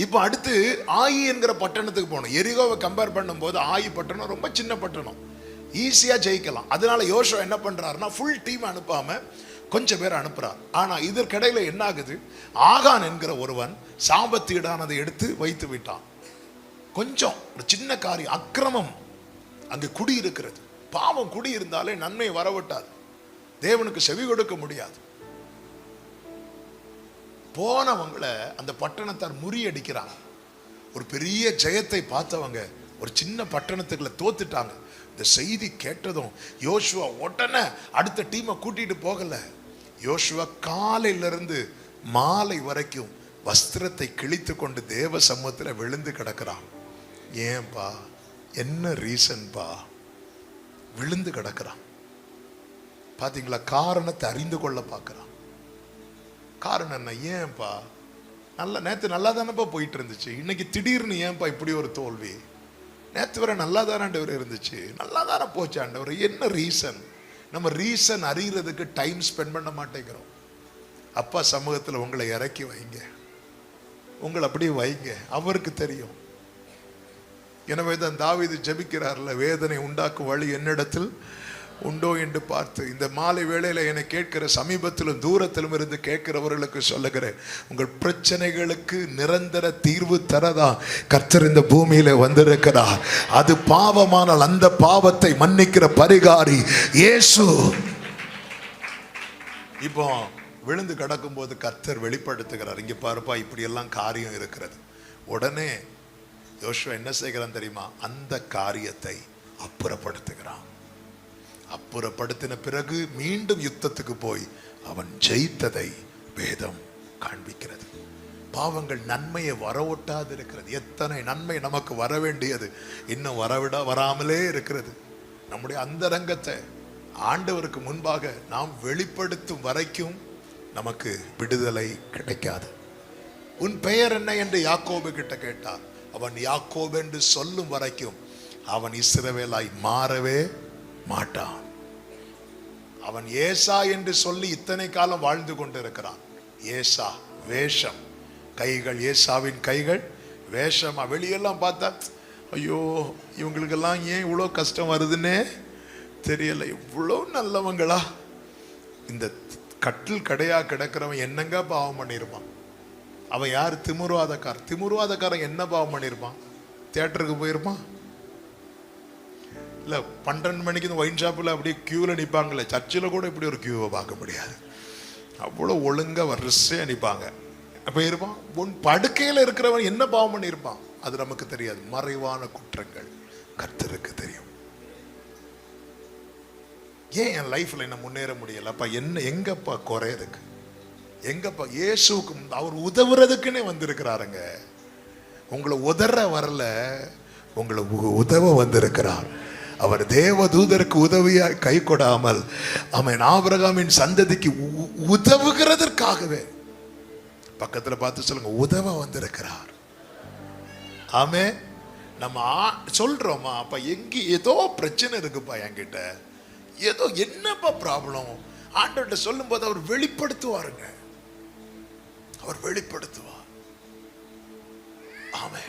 இப்போ அடுத்து ஆயி என்கிற பட்டணத்துக்கு போகணும். எரிகோவை கம்பேர் பண்ணும்போது ஆயி பட்டணம் ரொம்ப சின்ன பட்டணம், ஈஸியா ஜெயிக்கலாம். அதனால யோசுவா என்ன பண்றாருன்னா ஃபுல் டீம் அனுப்பாம கொஞ்சம் பேர் அனுப்புறார். ஆனா இதற்கிடையில என்ன ஆகுது? ஆகான் என்கிற ஒருவன் சாபத்தீடானதை எடுத்து வைத்து விட்டான். கொஞ்சம் ஒரு சின்ன காரியம், அக்கிரமம் அங்கு குடி இருக்கிறது. பாவம் குடி இருந்தாலே நன்மை வரவிட்டாது, தேவனுக்கு செவி கொடுக்க முடியாது. போனவங்களை அந்த பட்டணத்தார் முறியடிக்கிறாங்க. ஒரு பெரிய ஜெயத்தை பார்த்தவங்க ஒரு சின்ன பட்டணத்துக்குள்ள தோத்துட்டாங்க. இந்த செய்தி கேட்டதும் யோசுவா உடனே அடுத்த டீமை கூட்டிட்டு போகல. யோசுவா காலையிலிருந்து மாலை வரைக்கும் வஸ்திரத்தை கிழித்து கொண்டு தேவ சமூகத்தில் விழுந்து கிடக்கிறான். ஏன்பா, என்ன ரீசன்பா? விழுந்து கிடக்கிறான். பாத்தீங்களா? காரணத்தை அறிந்து கொள்ள பார்க்கிறான். காரணம் என்ன? ஏன்பா, நேற்று நல்லா தானப்பா போயிட்டு இருந்துச்சு, இன்னைக்கு திடீர்னு ஏன்பா இப்படி ஒரு தோல்வி? நேற்று வரை நல்லா தானே ஆண்டவர் இருந்துச்சு, நல்லா தானே போச்சு ஆண்டவர், என்ன ரீசன்? நம்ம ரீசன் அறிகிறதுக்கு டைம் ஸ்பெண்ட் பண்ண மாட்டேங்கிறோம். அப்பா சமூகத்தில் உங்களை இறக்கி வைங்க, உங்களை அப்படியே வைங்க, அவருக்கு தெரியும். எனவே தான் தாவீது ஜெபிக்கிறார்ல, வேதனை உண்டாக்கும் வழி என்னிடத்தில் உண்டோ என்று பார்த்து இந்த மாலை வேளையில என்னை கேட்கிற சமீபத்திலும் தூரத்திலும் இருந்து கேட்கிறவர்களுக்கு சொல்லுகிறேன், உங்கள் பிரச்சனைகளுக்கு நிரந்தர தீர்வு தரதா கர்த்தர் இந்த பூமியில வந்திருக்கிறார். அது பாவமானால் அந்த பாவத்தை மன்னிக்கிற பரிகாரி இயேசு. இப்போ விழுந்து கிடக்கும் போது கர்த்தர் வெளிப்படுத்துகிறார், இங்க பாருப்பா இப்படி எல்லாம் காரியம் இருக்கிறது. உடனே யோசுவா என்ன செய்கிறான் தெரியுமா? அந்த காரியத்தை அப்புறப்படுத்துகிறான். அப்புறப்படுத்தின பிறகு மீண்டும் யுத்தத்துக்கு போய் அவன் ஜெயித்ததை வேதம் காண்பிக்கிறது. பாவங்கள் நன்மையை வரவிட்டாது இருக்கிறது. எத்தனை நன்மை நமக்கு வர வேண்டியது இன்னும் வராமலே இருக்கிறது. நம்முடைய அந்தரங்கத்தை ஆண்டவருக்கு முன்பாக நாம் வெளிப்படுத்தும் வரைக்கும் நமக்கு விடுதலை கிடைக்காது. உன் பெயர் என்ன என்று யாக்கோபு கிட்ட கேட்டார். அவன் யாக்கோபு என்று சொல்லும் வரைக்கும் அவன் இஸ்ரவேலாய் மாறவே மாட்டான். அவன் ஏசா என்று சொல்லி இத்தனை காலம் வாழ்ந்து கொண்டிருக்கிறான். ஏசா வேஷம், கைகள் ஏசாவின் கைகள் வேஷமா. வெளியெல்லாம் பார்த்தா ஐயோ இவங்களுக்கெல்லாம் ஏன் இவ்வளோ கஷ்டம் வருதுன்னே தெரியல, இவ்வளோ நல்லவங்களா. இந்த கட்டில் கடையா கிடக்கிறவன் என்னங்க பாவம் பண்ணிருப்பான்? அவன் யார்? திமுருவாதக்காரன். திமுருவாதக்காரன் என்ன பாவம் பண்ணிருப்பான்? தியேட்டருக்கு போயிருப்பான்? இல்லை 12 மணிக்கு இந்த ஒயின் ஷாப்பில் அப்படியே க்யூவில் நிற்பாங்களே, சர்ச்சில் கூட இப்படி ஒரு க்யூவை பார்க்க முடியாது. அவ்வளோ ஒழுங்காக வரிசையாக நிற்பாங்க. அப்போ இருப்பான். உன் படுக்கையில் இருக்கிறவன் என்ன பாவம் பண்ணியிருப்பான்? அது நமக்கு தெரியாது. மறைவான குற்றங்கள் கர்த்தருக்கு தெரியும். ஏன் என் லைஃப்பில் என்ன முன்னேற முடியல? அப்பா என்ன எங்கப்பா குறையதுக்கு? எங்கப்பா? இயேசுக்கு அவர் உதவுறதுக்குன்னே வந்திருக்கிறாருங்க. உங்களை உதற வரல, உங்களை உதவ வந்திருக்கிறார். அவர் தேவ தூதருக்கு உதவியா கை கொடாமல் அவன் ஆபிரகாமின் சந்ததிக்கு உதவுகிறதற்காகவே. பக்கத்துல பார்த்து சொல்லுங்க, உதவ வந்திருக்கிறார். ஆமே. நம்ம சொல்றோமா அப்ப எங்க ஏதோ பிரச்சனை இருக்குப்பா என்கிட்ட, ஏதோ என்னப்பா ப்ராப்ளம், ஆண்டவர்கிட்ட சொல்லும் போது அவர் வெளிப்படுத்துவாருங்க. அவர் வெளிப்படுத்துவார். ஆமே.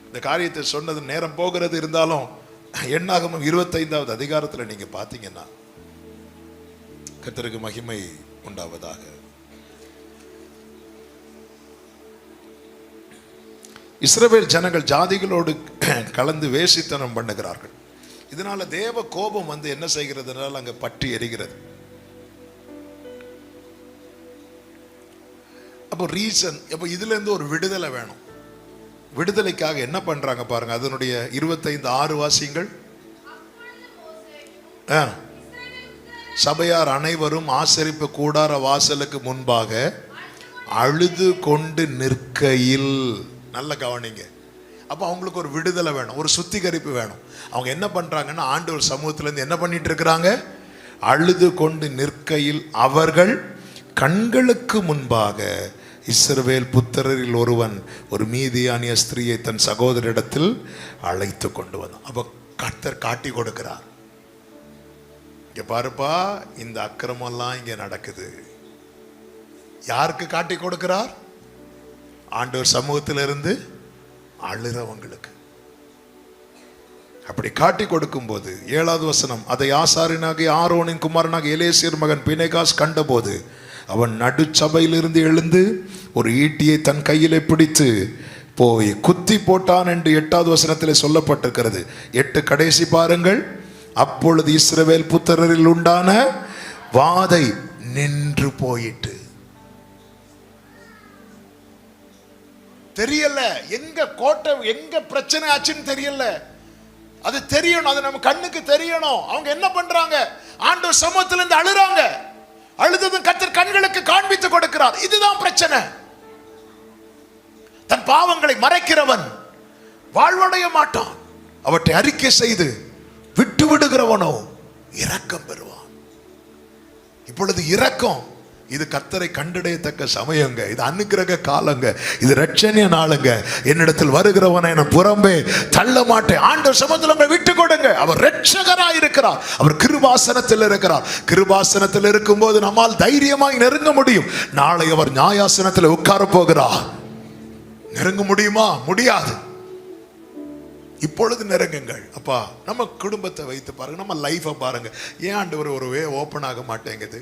இந்த காரியத்தை சொன்னது நேரம் போகிறது, இருந்தாலும் என்னாகமம் 25வது அதிகாரத்தில் நீங்க பாத்தீங்கன்னா, கர்த்தருக்கு மகிமை உண்டாவதாக. இஸ்ரவேல் ஜனங்கள் ஜாதிகளோடு கலந்து வேசித்தனம் பண்ணுகிறார்கள். இதனால தேவ கோபம் வந்து என்ன செய்கிறதுனால அங்க பற்றி எரிகிறது. அப்போ ரீசன், அப்போ இதுல இருந்து ஒரு விடுதலை வேணும். விடுதலைக்காக என்ன பண்றாங்க பாருங்க. அதனுடைய 25:6 வாசியங்கள். சபையார் அனைவரும் ஆசரிப்பு கூடார வாசலுக்கு முன்பாக அழுது கொண்டு நிற்கையில். நல்ல கவனிங்க. அப்ப அவங்களுக்கு ஒரு விடுதலை வேணும், ஒரு சுத்திகரிப்பு வேணும். அவங்க என்ன பண்றாங்கன்னா, ஆண்டவர் சமூகத்துல இருந்து என்ன பண்ணிட்டு இருக்கிறாங்க? அழுது கொண்டு நிற்கையில் அவர்கள் கண்களுக்கு முன்பாக இஸ்ரவேல் புத்திரரில் ஒருவன் ஒரு மீதியானிய ஸ்திரீயை தன் சகோதரிடத்தில் அழைத்து கொண்டு வந்தான். அப்ப கர்த்தர் காட்டி கொடுக்கிறார், இங்க பாருப்பா இந்த அக்கிரமெல்லாம் இங்க நடக்குது. யாருக்கு காட்டி கொடுக்கிறார்? ஆண்டவர் சமூகத்திலிருந்து அழுறவங்களுக்கு. அப்படி காட்டி கொடுக்கும் போது 7வது வசனம், அதை ஆசாரியனாகிய ஆரோனின் குமாரனாகிய எலேசியர் மகன் பினெகாஸ் கண்டபோது அவன் நடுச்சபையிலிருந்து எழுந்து ஒரு ஈட்டியை தன் கையிலே பிடித்து போய் குத்தி போட்டான் என்று 8வது வசனத்தில் சொல்லப்பட்டிருக்கிறது. 8 கடைசி பாருங்கள். அப்பொழுது இஸ்ரவேல் புத்திரரில் உண்டான வாதை நின்று போயிட்டு. தெரியல எங்க கோட்டை, எங்க பிரச்சனை ஆச்சுன்னு தெரியல. அது தெரியணும், அது நம்ம கண்ணுக்கு தெரியணும். அவங்க என்ன பண்றாங்க? ஆண்டவர் சமூகத்துல இருந்து அழுறாங்க. அழுததும் கர்த்தர் கண்களுக்கு காண்பித்து கொடுக்கிறார். இதுதான் பிரச்சனை. தன் பாவங்களை மறைக்கிறவன் வாழ்வடைய மாட்டான். அவற்றை அறிக்கை செய்து விட்டு விடுகிறவனோ இரக்கம் பெறுவான். இப்பொழுது இரக்கம், இது கர்த்தரை கண்டடையத்தக்க சமயங்க. இது அனுக்கிரக காலங்க. இது ரட்சணிய நாளுங்க. என்னிடத்தில் வருகிறவனை நான் புறம்பே தள்ள மாட்டேன். ஆண்டவர் சமூகத்தில் விட்டு கொடுங்க. அவர் ரட்சகராய் இருக்கிறார். அவர் கிருபாசனத்தில் இருக்கிறார். கிருபாசனத்தில் இருக்கும்போது நம்மால் தைரியமாய் நெருங்க முடியும். நாளை அவர் நியாயாசனத்தில் உட்கார போகிறார். நெருங்க முடியுமா? முடியாது. இப்பொழுது நெருங்குங்கள். அப்பா, நம்ம குடும்பத்தை வைத்து பாருங்க, நம்ம லைஃபை பாருங்க. ஏன் ஆண்டவர் ஒரு வே ஓப்பன் ஆக மாட்டேங்குது?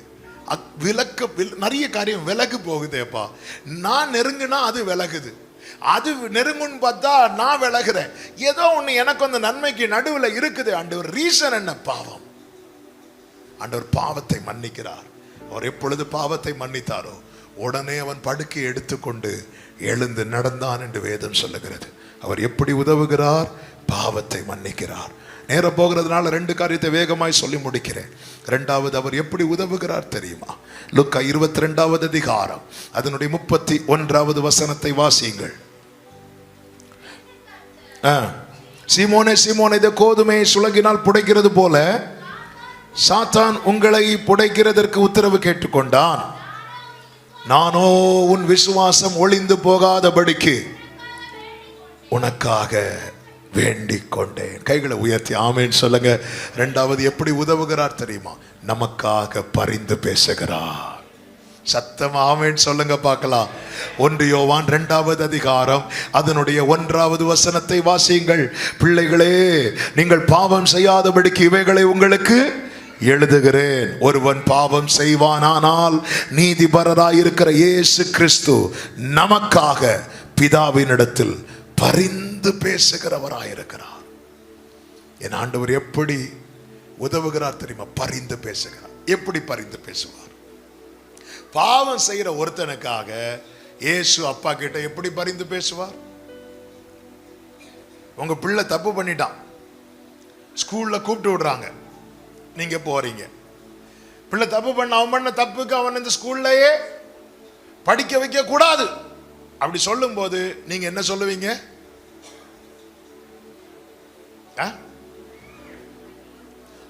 நிறைய காரியம் விலகு போகுது. அப்பா, நான் நெருங்குனா அது விலகுது, அது நெருங்குன்னு பார்த்தா நான் விலகுறேன். ஏதோ ஒன்று எனக்கு அந்த நன்மைக்கு நடுவில் இருக்குது. ஆண்டவர் ரீசன் என்ன? பாவம். ஆண்டவர் பாவத்தை மன்னிக்கிறார். அவர் எப்பொழுது பாவத்தை மன்னித்தாரோ உடனே அவன் படுக்கை எடுத்துக்கொண்டு எழுந்து நடந்தான் என்று வேதம் சொல்லுகிறது. அவர் எப்படி உதவுகிறார்? பாவத்தை மன்னிக்கிறார். நேரம் போகிறதுனால 2 காரியத்தை வேகமாய் சொல்லி முடிக்கிறேன். 2வது, அவர் எப்படி உதவுகிறார் தெரியுமா? லூக்கா 22வது அதிகாரம் அதனுடைய 31வது வசனத்தை வாசியுங்கள். சீமோனே சீமோனே, இந்த கோதுமை சுலகினால் புடைக்கிறது போல சாத்தான் உங்களை புடைக்கிறதற்கு உத்தரவு கேட்டுக்கொண்டான். நானோ உன் விசுவாசம் ஒளிந்து போகாதபடிக்கு உனக்காக வேண்டிக் கொண்டேன். கைகளை உயர்த்தி ஆமேன் சொல்லுங்க. 2வது, எப்படி உதவுகிறார் தெரியுமா? நமக்காக பரிந்து பேசுகிறார். சத்தம் ஆமேன் சொல்லுங்க பார்க்கலாம். 1 யோவான் 2வது அதிகாரம் அதனுடைய 1வது வசனத்தை வாசியுங்கள். பிள்ளைகளே, நீங்கள் பாவம் செய்யாதபடிக்கு இவைகளை உங்களுக்கு எழுதுகிறேன். ஒருவன் பாவம் செய்வானானால் நீதிபரராயிருக்கிற இயேசு கிறிஸ்து நமக்காக பிதாவினிடத்தில் பரிந்து பேசுகிறவராயிருக்கிறார். என் ஆண்டவர் எப்படி உதவுகிறார் தெரியுமா? பரிந்து பேசுகிறார். எப்படி பரிந்து பேசுவார்? பாவம் செய்கிற ஒருத்தனுக்காக இயேசு அப்பா கிட்ட எப்படி பரிந்து பேசுவார்? உங்க பிள்ளை தப்பு பண்ணிட்டான், ஸ்கூல்ல கூப்பிட்டு விடுறாங்க, நீங்க போறீங்க. பிள்ளை தப்பு பண்ண, அவன் பண்ண தப்புக்கு அவன் இந்த ஸ்கூல்லையே படிக்க வைக்க கூடாது அப்படி சொல்லும் போது நீங்க என்ன சொல்லுவீங்க?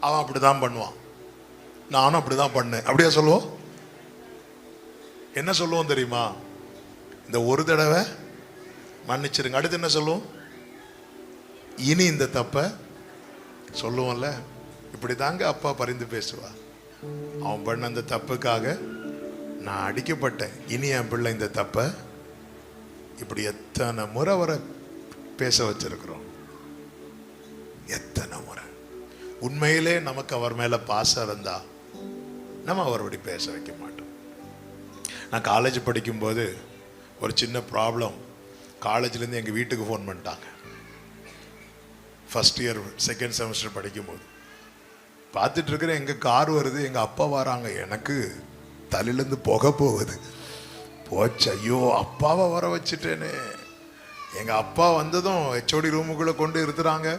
அவன் அப்படிதான் பண்ணுவான், நானும் அப்படிதான் பண்ணேன், அப்படியா சொல்லுவோம்? என்ன சொல்லுவோம் தெரியுமா? இந்த ஒரு தடவை மன்னிச்சிருங்க. அடுத்து என்ன சொல்லுவோம்? இனி இந்த தப்ப சொல்லுவோம்ல. இப்படி தாங்க அப்பா பரிந்து பேசுவார். அவன் பண்ண அந்த தப்புக்காக நான் அடிக்கப்பட்டேன், இனி என் பிள்ளை இந்த தப்ப. இப்படி எத்தனை முறை அவரை பேச வச்சிருக்கிறோம், எத்தனை முறை. உண்மையிலே நமக்கு அவர் மேல பாசம் இருந்தா நம்ம அவருடைய பேச வைக்க மாட்டோம். நான் காலேஜ் படிக்கும்போது ஒரு சின்ன ப்ராப்ளம். காலேஜ்லேருந்து எங்கள் வீட்டுக்கு ஃபோன் பண்ணிட்டாங்க. ஃபர்ஸ்ட் இயர் 2nd செமஸ்டர் படிக்கும்போது பார்த்துட்டு இருக்கிறேன், எங்கள் கார் வருது, எங்கள் அப்பா வராங்க. எனக்கு தலையிலேருந்து புகை போகுது. போச்சு, ஐயோ அப்பாவை வர வச்சுட்டேன்னு. எங்கள் அப்பா வந்ததும் HOD ரூமுக்குள்ளே கொண்டு இருந்துறாங்க.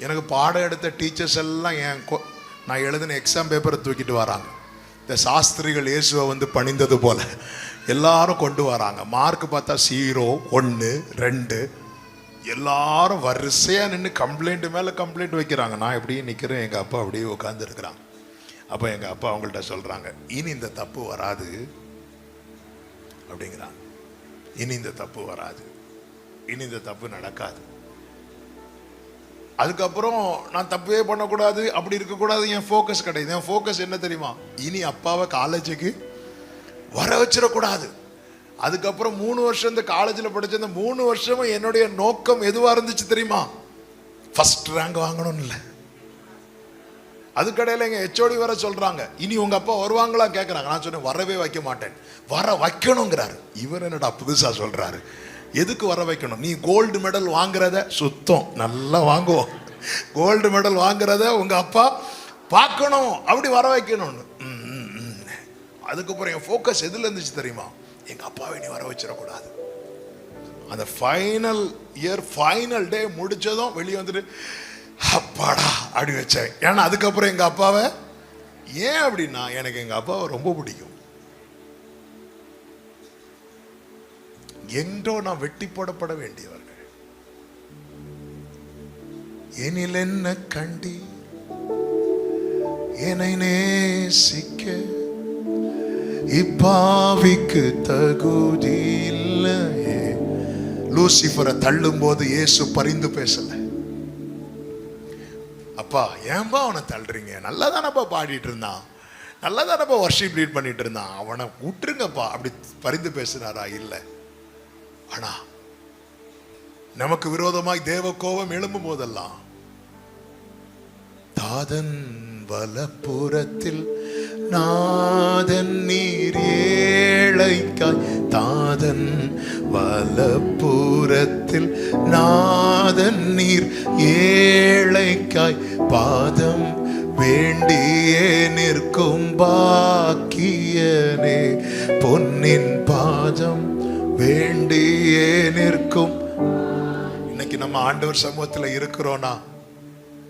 எனக்கு பாடம் எடுத்த டீச்சர்ஸ் எல்லாம் நான் எழுதின எக்ஸாம் பேப்பரை தூக்கிட்டு வராங்க. இந்த சாஸ்திரிகள் இயேசுவை வந்து பணிந்தது போல எல்லாரும் கொண்டு வராங்க. மார்க் பார்த்தா 0, 1, 2 எல்லாரும் வரிசையா நின்று கம்ப்ளைண்ட் மேல கம்ப்ளைண்ட் வைக்கிறாங்க. நான் எப்படியே நிக்கிறேன், எங்க அப்பா அப்படியே உட்கார்ந்து இருக்கிறாங்க. அப்ப எங்க அப்பா அவங்கள்ட்ட சொல்றாங்க, இனி இந்த தப்பு வராது அப்படிங்கிறாங்க. இனி இந்த தப்பு வராது, இனி இந்த தப்பு நடக்காது. அதுக்கப்புறம் நான் தப்பே பண்ணக்கூடாது, அப்படி இருக்கக்கூடாது, என் ஃபோக்கஸ் கிடையாது. என் ஃபோக்கஸ் என்ன தெரியுமா? இனி அப்பாவை காலேஜுக்கு வர வச்சிடக்கூடாது. அதுக்கப்புறம் 3 வருஷம் இந்த காலேஜில் படிச்ச இந்த 3 வருஷமும் என்னுடைய நோக்கம் எதுவா இருந்துச்சு தெரியுமா? ஃபர்ஸ்ட் ரேங்க் வாங்கணும் இல்லை. அதுக்கடையில் எங்க HOD வர சொல்றாங்க, இனி உங்க அப்பா வருவாங்களா கேட்கறாங்க. நான் சொன்னேன், வரவே வைக்க மாட்டேன், வர வைக்கணுங்கிறாரு. இவர் என்னடா புதுசா சொல்றாரு? எதுக்கு வர வைக்கணும்? நீ கோல்டு மெடல் வாங்குறத சுத்தம் நல்லா வாங்குவோம், கோல்டு மெடல் வாங்குறத உங்க அப்பா பார்க்கணும், அப்படி வர வைக்கணும்னு. அதுக்கப்புறம் என் ஃபோக்கஸ் எதுல இருந்துச்சு தெரியுமா? எங்க அப்பாவை நீ வர வச்சிடக்கூடாது. அந்த ஃபைனல் இயர் ஃபைனல் டே முடிச்சதும் வெளியே வந்துட்டு அப்பாடா அப்படி வச்சேன். ஏன்னா அதுக்கப்புறம் எங்க அப்பாவை, ஏன் அப்படின்னா எனக்கு எங்க அப்பாவை ரொம்ப பிடிக்கும். எங்கோ நான் வெட்டி போடப்பட வேண்டியவர்கள். எனில் என்ன கண்டி என்னை நேசிக்க இப்பாவிக்கு தகுதி இல்லையே. லூசிஃபரை தள்ளும் போது இயேசு பரிந்து பேசல. அப்பா ஏன்பா அவனை தள்ளுறீங்க? நல்லா தானப்பா பாடிட்டு இருந்தான், நல்லா தானப்பா வர்ஷிப் லீட் பண்ணிட்டு இருந்தான், அவனை விட்டுருங்கப்பா அப்படி பரிந்து பேசினாரா? இல்லை. ஆனா நமக்கு விரோதமாய் தேவ கோபம் எழும்பும் போதெல்லாம் தாதன் வலப்புறத்தில் நாதன் நீர் ஏழைக்காய், தாதன் வலப்புறத்தில் நாதன் நீர் ஏழைக்காய், பாதம் வேண்டியே நிற்கும் பாக்கியனே, பொன்னின் பாதம் வேண்டியே நிற்கும். இன்னைக்கு நம்ம ஆண்டவர் சமூகத்தில் இருக்கிறோம்னா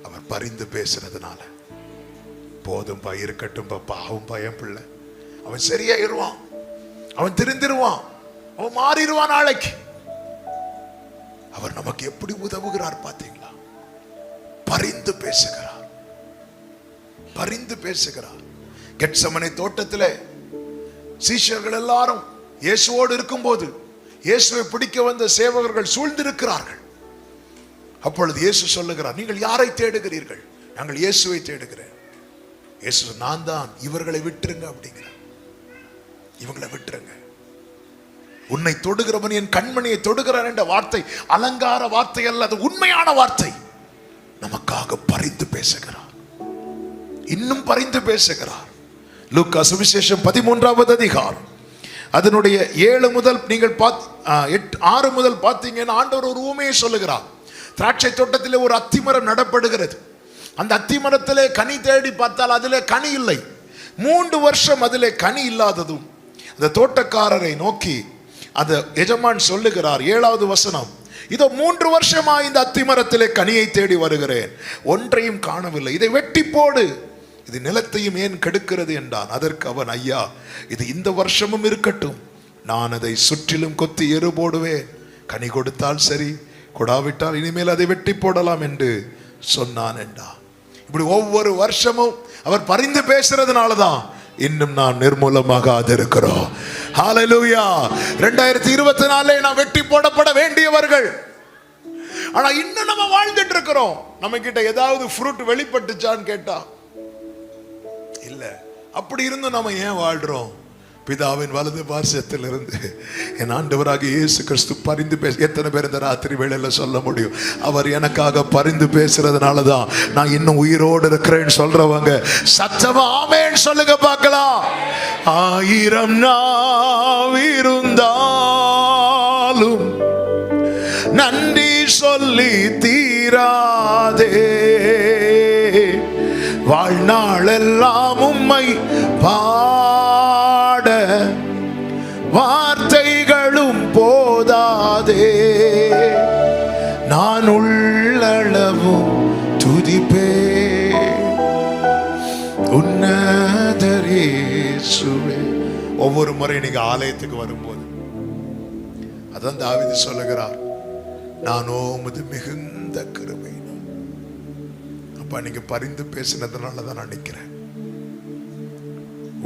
அவர் பரிந்து பேசுறதுனால போதும்பா, இருக்கட்டும் பாவம் பயம் பிள்ளை, அவன் சரியாயிருவான், அவன் திருந்திருவான், அவன் மாறிடுவான் நாளைக்கு. அவர் நமக்கு எப்படி உதவுகிறார் பாத்தீங்களா? பரிந்து பேசுகிறார், பரிந்து பேசுகிறார். கெத்சமனே தோட்டத்திலே சீஷர்கள் எல்லாரும் இயேசுவோடு இருக்கும்போது இயேசுவை பிடிக்க வந்த சேவகர்கள் சூழ்ந்திருக்கிறார்கள். அப்பொழுது இயேசு சொல்லுகிறார், நீங்கள் யாரை தேடுகிறீர்கள்? நாங்கள் இயேசுவை தேடுகிறேன். இயேசு, நான் தான், இவர்களை விட்டுருங்க அப்படிங்கிறார். இவங்களை விட்டுருங்க. உன்னை தொடுகிறவன் என் கண்மணியை தொடுகிறான் என்ற வார்த்தை அலங்கார வார்த்தை அல்ல, அது உண்மையான வார்த்தை. நமக்காக பரிந்து பேசுகிறார், இன்னும் பரிந்து பேசுகிறார். லூக்கா சுவிசேஷம் 13வது அதிகாரம் அதனுடைய 7 முதல் நீங்கள் 6 முதல் பார்த்தீங்கன்னா ஆண்டவர் ஒரு ஊமையை சொல்லுகிறார். திராட்சை தோட்டத்திலே ஒரு அத்திமரம் நடப்படுகிறது. அந்த அத்திமரத்திலே கனி தேடி பார்த்தால் அதிலே கனி இல்லை. 3 வருஷம் அதிலே கனி இல்லாததும் அந்த தோட்டக்காரரை நோக்கி அந்த எஜமான் சொல்லுகிறார், 7வது வசனம், இதோ 3 வருஷமா இந்த அத்திமரத்திலே கனியை தேடி வருகிறேன், ஒன்றையும் காணவில்லை, இதை வெட்டி போடு, இது நிலத்தையும் ஏன் கெடுக்கிறது என்றான். அதற்கு அவன், ஐயா, இது இந்த வருஷமும் இருக்கட்டும், நான் அதை சுற்றிலும் கொத்தி எரு போடுவேன், கனி கொடுத்தால் சரி, கொடாவிட்டால் இனிமேல் அதை வெட்டி போடலாம் என்று சொன்னான் என்றான். இப்படி ஒவ்வொரு வருஷமும் அவர் பரிந்து பேசுறதுனாலதான் இன்னும் நாம் நிர்மூலமாக இருக்கிறோம். ஹல்லேலூயா. 2024 நாம் வெட்டி போடப்பட வேண்டியவர்கள். ஆனா இன்னும் நம்ம வாழ்ந்துட்டு இருக்கிறோம். நம்ம கிட்ட ஏதாவது ஃப்ரூட் வெளிப்பட்டுச்சான்னு கேட்டா இல்ல. அப்படி இருந்தும் நம்ம ஏன் வாழ்றோம்? பிதாவின் வலது பார்சத்தில் இருந்து என் ஆண்டவராக இயேசு கிறிஸ்து பரிந்து பேச. எத்தனை பேர் இந்த ராத்திரி வேளையில சொல்ல முடியும், அவர் எனக்காக பரிந்து பேசுறதுனாலதான் நான் இன்னும் உயிரோடு இருக்கிறேன்னு சொல்றவங்க சத்தமா ஆமென் சொல்லுங்க பார்க்கலாம். 1000 நாவிருந்தாலும் நன்றி சொல்லி தீராதே, வாழ்நாளெல்லாம் உம்மை பாட வார்த்தைகளும் போதாதே, நான் உள்ளளவும் துதிப்பே உன்னதர் இயேசுவே. ஒவ்வொரு முறை நீங்க ஆலயத்துக்கு வரும்போது அதான் தாவீது சொல்லுகிறார், நானோ உமது மிகுந்த கிருபை. அப்ப நீங்க பரிந்து பேசினதுனாலதான் நான் நிக்கிறேன்.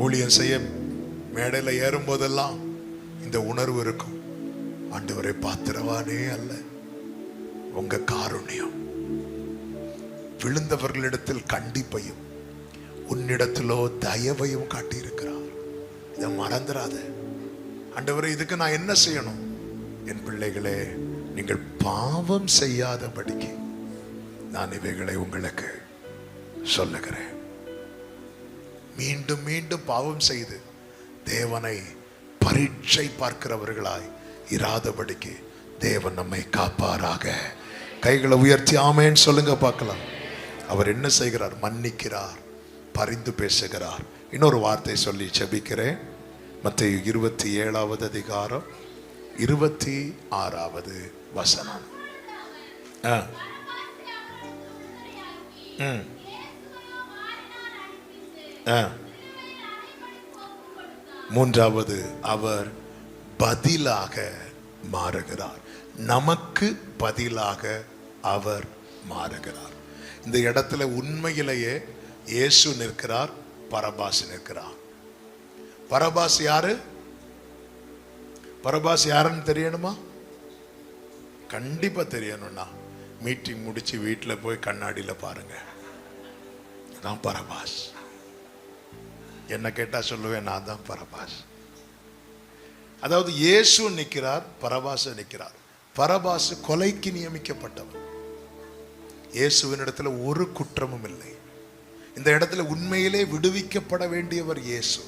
ஊழியம் செய்ய மேடையில ஏறும் போதெல்லாம் இந்த உணர்வு இருக்கும், ஆண்டவரை பாத்திரவானே அல்ல, உங்க காருண்யம் விழுந்தவர்களிடத்தில் கண்டிப்பையும் உன்னிடத்திலோ தயவையும் காட்டியிருக்கிறார். இதை மறந்துடாத. ஆண்டவரே, இதுக்கு நான் என்ன செய்யணும்? என் பிள்ளைகளே, நீங்கள் பாவம் செய்யாதபடிக்கு நான் இவைகளை உங்களுக்கு சொல்லுகிறேன். மீண்டும் மீண்டும் பாவம் செய்து தேவனை பரீட்சை பார்க்கிறவர்களாய் இராதபடிக்கு தேவன் நம்மை காப்பாராக. கைகளை உயர்த்தி ஆமென் சொல்லுங்க பார்க்கலாம். அவர் என்ன செய்கிறார்? மன்னிக்கிறார், பரிந்து பேசுகிறார். இன்னொரு வார்த்தை சொல்லி ஜெபிக்கிறேன். மத்தேயு 27வது அதிகாரம் 26வது வசனம். மூன்றாவது, அவர் பதிலாக மாறுகிறார். நமக்கு பதிலாக அவர் மாறுகிறார். இந்த இடத்துல உண்மையிலேயே இயேசு நிற்கிறார், பரபாஸ் நிற்கிறார். பரபாஸ் யாரு? பரபாஸ் யாருன்னு தெரியணுமா? கண்டிப்பா தெரியணும்னா மீட்டிங் முடிச்சு வீட்டில் போய் கண்ணாடியில பாருங்க. நான் பரபாஸ். என்ன கேட்டா சொல்லுவேன், நான் தான் பரபாஸ். அதாவது இயேசு நிற்கிறார், பரபாஸ் நிற்கிறார். பரபாசு கொலைக்கு நியமிக்கப்பட்டவன். இயேசுவினிடத்துல ஒரு குற்றமும் இல்லை. இந்த இடத்துல உண்மையிலே விடுவிக்கப்பட வேண்டியவர் இயேசு,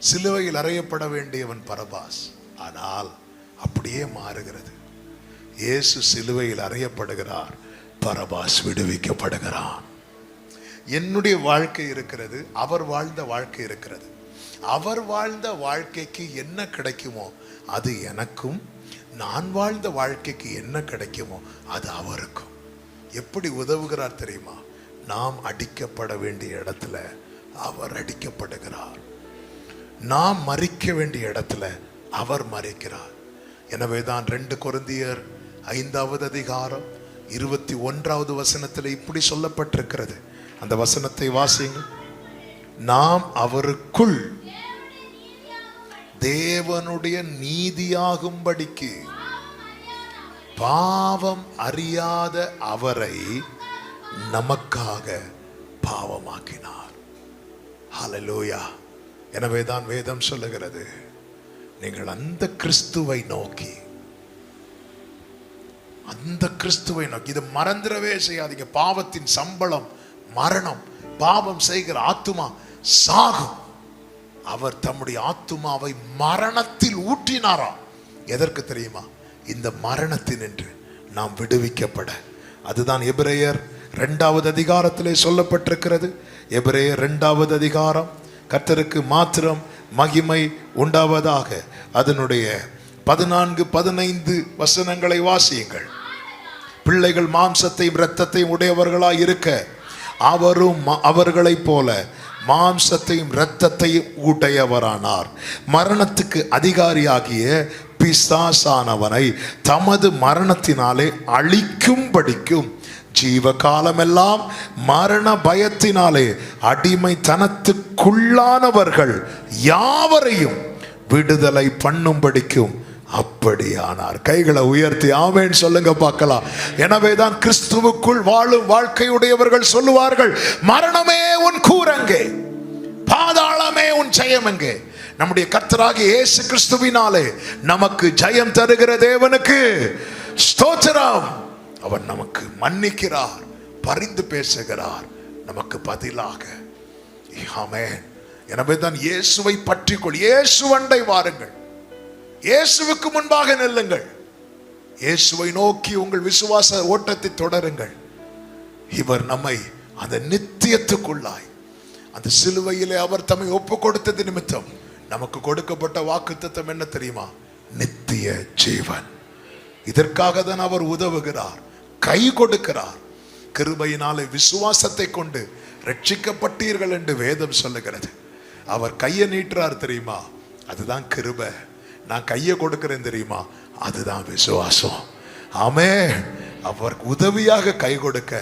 சிலுவையில் அறையப்பட வேண்டியவன் பரபாஸ். ஆனால் அப்படியே மாறுகிறது. இயேசு சிலுவையில் அறையப்படுகிறார், பரபாஸ் விடுவிக்கப்படுகிறான். என்னுடைய வாழ்க்கை இருக்கிறது, அவர் வாழ்ந்த வாழ்க்கை இருக்கிறது. அவர் வாழ்ந்த வாழ்க்கைக்கு என்ன கிடைக்குமோ அது எனக்கும், நான் வாழ்ந்த வாழ்க்கைக்கு என்ன கிடைக்குமோ அது அவருக்கும். எப்படி உதவுகிறார் தெரியுமா? நாம் அடிக்கப்பட வேண்டிய இடத்துல அவர் அடிக்கப்படுகிறார், நாம் மரிக்க வேண்டிய இடத்துல அவர் மரிக்கிறார். எனவேதான் 2 கொரிந்தியர் 5வது அதிகாரம் 21வது வசனத்தில் இப்படி சொல்லப்பட்டிருக்கிறது. அந்த வசனத்தை வாசியுங்கள். நாம் அவருக்குள் தேவனுடைய நீதியாகும்படிக்கு பாவம் அறியாத அவரை நமக்காக பாவமாக்கினார். ஹல்லேலூயா. எனவேதான் வேதம் சொல்லுகிறது, நீங்கள் அந்த கிறிஸ்துவை நோக்கி, அந்த கிறிஸ்துவை நோக்கி. இதை மறந்துடவே செய்யாதீங்க. பாவத்தின் சம்பளம் மரணம். பாவம் செய்கிற ஆத்துமா சாகும். அவர் தம்முடைய ஆத்துமாவை மரணத்தில் ஊற்றினாராம். எதற்கு தெரியுமா? இந்த மரணத்தினின்று நாம் விடுவிக்கப்பட. அதுதான் எபிரேயர் 2வது அதிகாரத்திலே சொல்லப்பட்டிருக்கிறது. எபிரேயர் 2வது அதிகாரம், கர்த்தருக்கு மாத்திரம் மகிமை உண்டாவதாக, அதனுடைய 14-15 வசனங்களை வாசியுங்கள். பிள்ளைகள் மாம்சத்தையும் இரத்தத்தையும் உடையவர்களாய் இருக்க அவரும் அவர்களைப் போல மாம்சத்தையும் இரத்தத்தையும் உடையவரானார். மரணத்துக்கு அதிகாரியாகிய பிசாசானவனை தமது மரணத்தினாலே அழிக்கும்படிக்கும் ஜீவகாலமெல்லாம் மரண பயத்தினாலே அடிமைத்தனத்துக்குள்ளானவர்கள் யாவரையும் விடுதலை பண்ணும்படிக்கும் அப்படியானார். கைகளை உயர்த்தி ஆமென் சொல்லுங்க பார்க்கலாம். எனவேதான் கிறிஸ்துவுக்குள் வாழும் வாழ்க்கையுடையவர்கள் சொல்லுவார்கள், மரணமே உன் கூரங்கே, பாதாளமே உன் ஜெயம் எங்கே? நம்முடைய கர்த்தராகிய இயேசு கிறிஸ்துவினாலே நமக்கு ஜெயம் தருகிற தேவனுக்கு ஸ்தோத்திரம். அவர் நமக்கு மன்னிக்கிறார், பரிந்து பேசுகிறார், நமக்கு பதிலாக. ஆமென். எனவேதான் இயேசுவை பற்றிக்கொள், இயேசு அண்டை வாருங்கள், இயேசுவுக்கு முன்பாக நில்லுங்கள், இயேசுவை நோக்கி உங்கள் விசுவாச ஓட்டத்தை தொடருங்கள். இவர் நம்மை அந்த நித்தியத்துக்குள்ளாய், அந்த சிலுவையிலே அவர் தம்மை ஒப்பு கொடுத்தது நிமித்தம் நமக்கு கொடுக்கப்பட்ட வாக்குத்தத்தம் என்ன தெரியுமா? நித்திய ஜீவன். இதற்காக தான் அவர் உதவுகிறார், கை கொடுக்கிறார். கிருபையினாலே விசுவாசத்தை கொண்டு ரட்சிக்கப்பட்டீர்கள் என்று வேதம் சொல்லுகிறது. அவர் கையை நீட்டுறார் தெரியுமா? அதுதான் கிருபை. நான் கையை கொடுக்கிறேன் தெரியுமா? அதுதான் விசுவாசம். ஆமென். அவர் உதவியாக கை கொடுக்க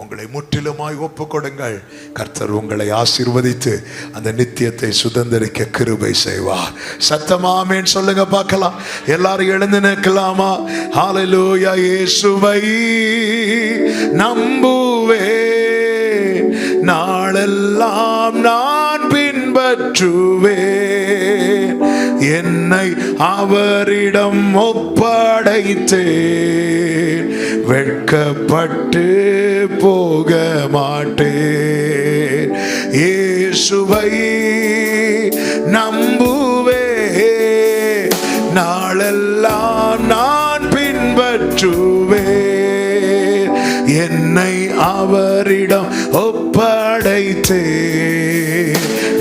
உங்களை முற்றிலுமாய் ஒப்பு கொடுங்கள். கர்த்தர் உங்களை ஆசீர்வதித்து அந்த நித்தியத்தை சுதந்திரிக்க கிருபை செய்வார். சத்தமா ஆமென் சொல்லுங்க பார்க்கலாம். எல்லாரும் எழுந்து நிற்கலாமா? ஹல்லேலூயா. இயேசுவை நம்புவே, நாளெல்லாம் நான் பின்பற்றுவே, என்னை அவரிடம் ஒப்படைத்தேன், வெட்கப்பட்டு போக மாட்டேன். இயேசுவை நம்புவே, நாளெல்லாம் நான் பின்பற்றுவே, என்னை அவரிடம் ஒப்படைத்தேன்,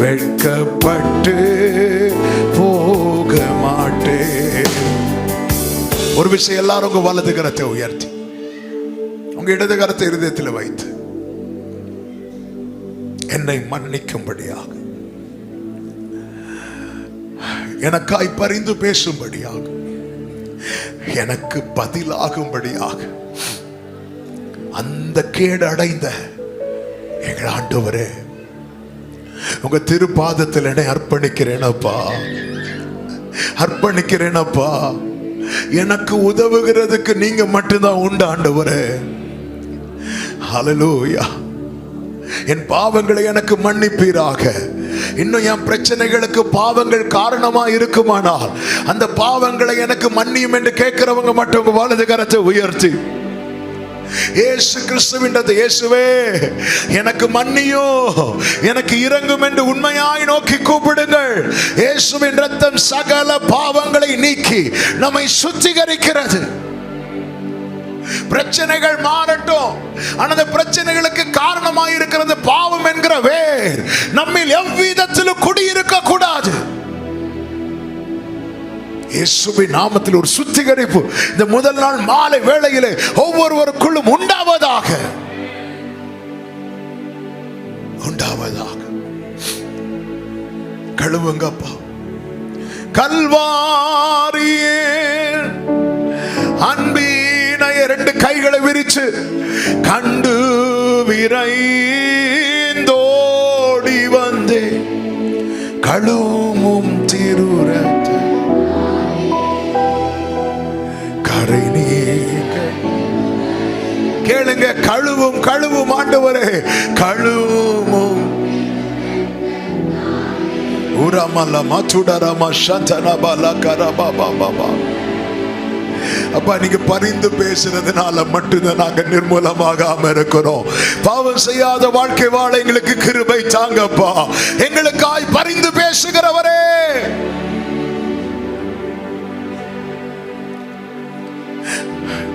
வெட்கப்பட்டு போக மாட்டேன். ஒரு விஷயம், எல்லாரும் உங்க வலது கரத்தை உயர்த்தி உங்க இடது கரத்தை இருதயத்தில் வைத்து என்னை மன்னிக்கும்படியாக, எனக்காய் பரிந்து பேசும்படியாக, எனக்கு பதிலாகும்படியாக அந்த கேடு அடைந்த எங்கள் ஆண்டவரே உங்க திருப்பாதத்தில் என்னை அர்ப்பணிக்கிறேன் அப்பா, அர்ப்பணிக்கிறேன் அப்பா. எனக்கு உதவுகிறதுக்கு நீங்க மட்டும்தான் உண்டு ஆண்டவரே. ஹல்லேலூயா. என் பாவங்களை எனக்கு மன்னிப்பீராக, இன்னும் என் பிரச்சனைகளுக்கு பாவங்கள் காரணமா இருக்குமானால் அந்த பாவங்களை எனக்கு மன்னியும் என்று கேட்கிறவங்க மட்டும் உங்க வலது கரத்தை உயர்த்தி இயேசு கிறிஸ்துவின்றது, இயேசுவே எனக்கு மன்னியும், எனக்கு இரங்கும் என்று உண்மையாய் நோக்கி கூப்பிடுங்கள். இயேசுவின் இரத்தம் சகல பாவங்களை நீக்கி நம்மை சுத்திகரிக்கிறது. பிரச்சனைகள் மாறட்டும், அந்த பிரச்சனைகளுக்கு காரணமாய் இருக்கிறது பாவம் என்கிற வேர் நம்மில் எவ்விதத்திலும் குடியிருக்க கூடாது. இயேசுவின் நாமத்தில் ஒரு சுத்திகரிப்பு இந்த முதல் நாள் மாலை வேளையிலே ஒவ்வொருவருக்குள்ளும் உண்டாவதாக. கழுவுங்கப்பா. கல்வாரியே அன்பினைய ரெண்டு கைகளை விரிச்சு கண்டு விரைந்தோடி வந்தே கழுவும் திருரத்த கரை நீங்க. கேளுங்க, கழுவும் கழுவும் ஆண்டவரே, கழுவும். உரமல மச்சுடரம சந்தனபல கரபாபாபா. அப்பா, நீங்க பரிந்து பேசுறதுனால மட்டும்தான் நாங்க நிர்மூலமாகாம இருக்கிறோம். பாவம் செய்யாத வாழ்க்கை வாழ எங்களுக்கு கிருபை தாங்கப்பா. எங்களுக்காய் பரிந்து பேசுகிறவரே,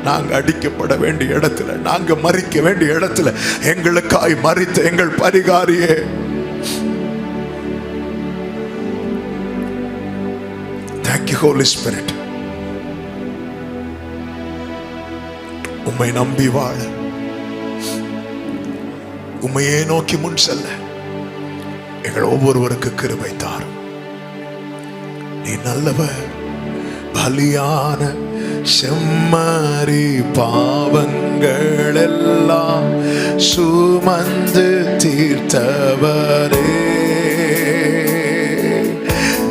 நாங்க அடிக்கப்பட வேண்டிய இடத்துல, நாங்க மறிக்க வேண்டிய இடத்துல எங்களுக்காய் மறித்த எங்கள் பரிகாரியே, thank you Holy Spirit. உம்மை நம்பி வாழ, உம்மையே நோக்கி முன் செல்ல எங்கள் ஒவ்வொருவருக்கு கிருபை தாரும். நீ நல்லவர். பலியான செம்மறி பாவங்கள் எல்லாம் சுமந்து தீர்த்தவரே,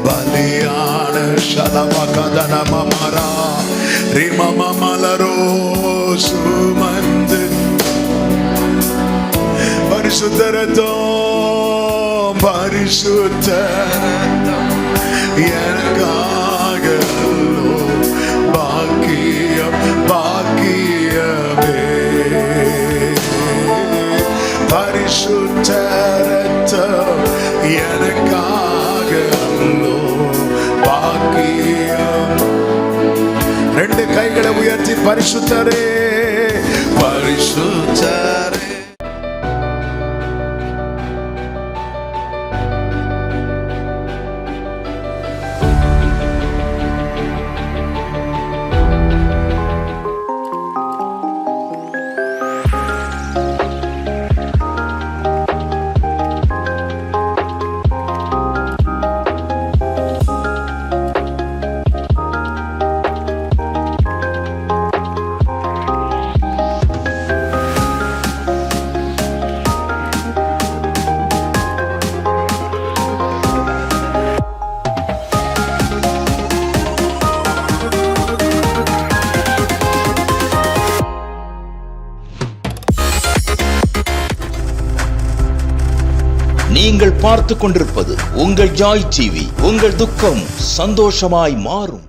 பலியான சலமகதனமரா ரிமமலரோ சுமந்து பரிசுத்தரத்தோம் பரிசுத்தரத்தோம் எனக்காக பாக்கியம் பாக்கியமே, பரிசுத்தரத்தோம் எனக்காக பாக்கியம். ரெண்டு கைகளை உயர்த்தி பரிசுத்தரே பரிசுத்தரே. நீங்கள் பார்த்துக் கொண்டிருப்பது உங்கள் ஜாய் டிவி. உங்கள் துக்கம் சந்தோஷமாய் மாறும்.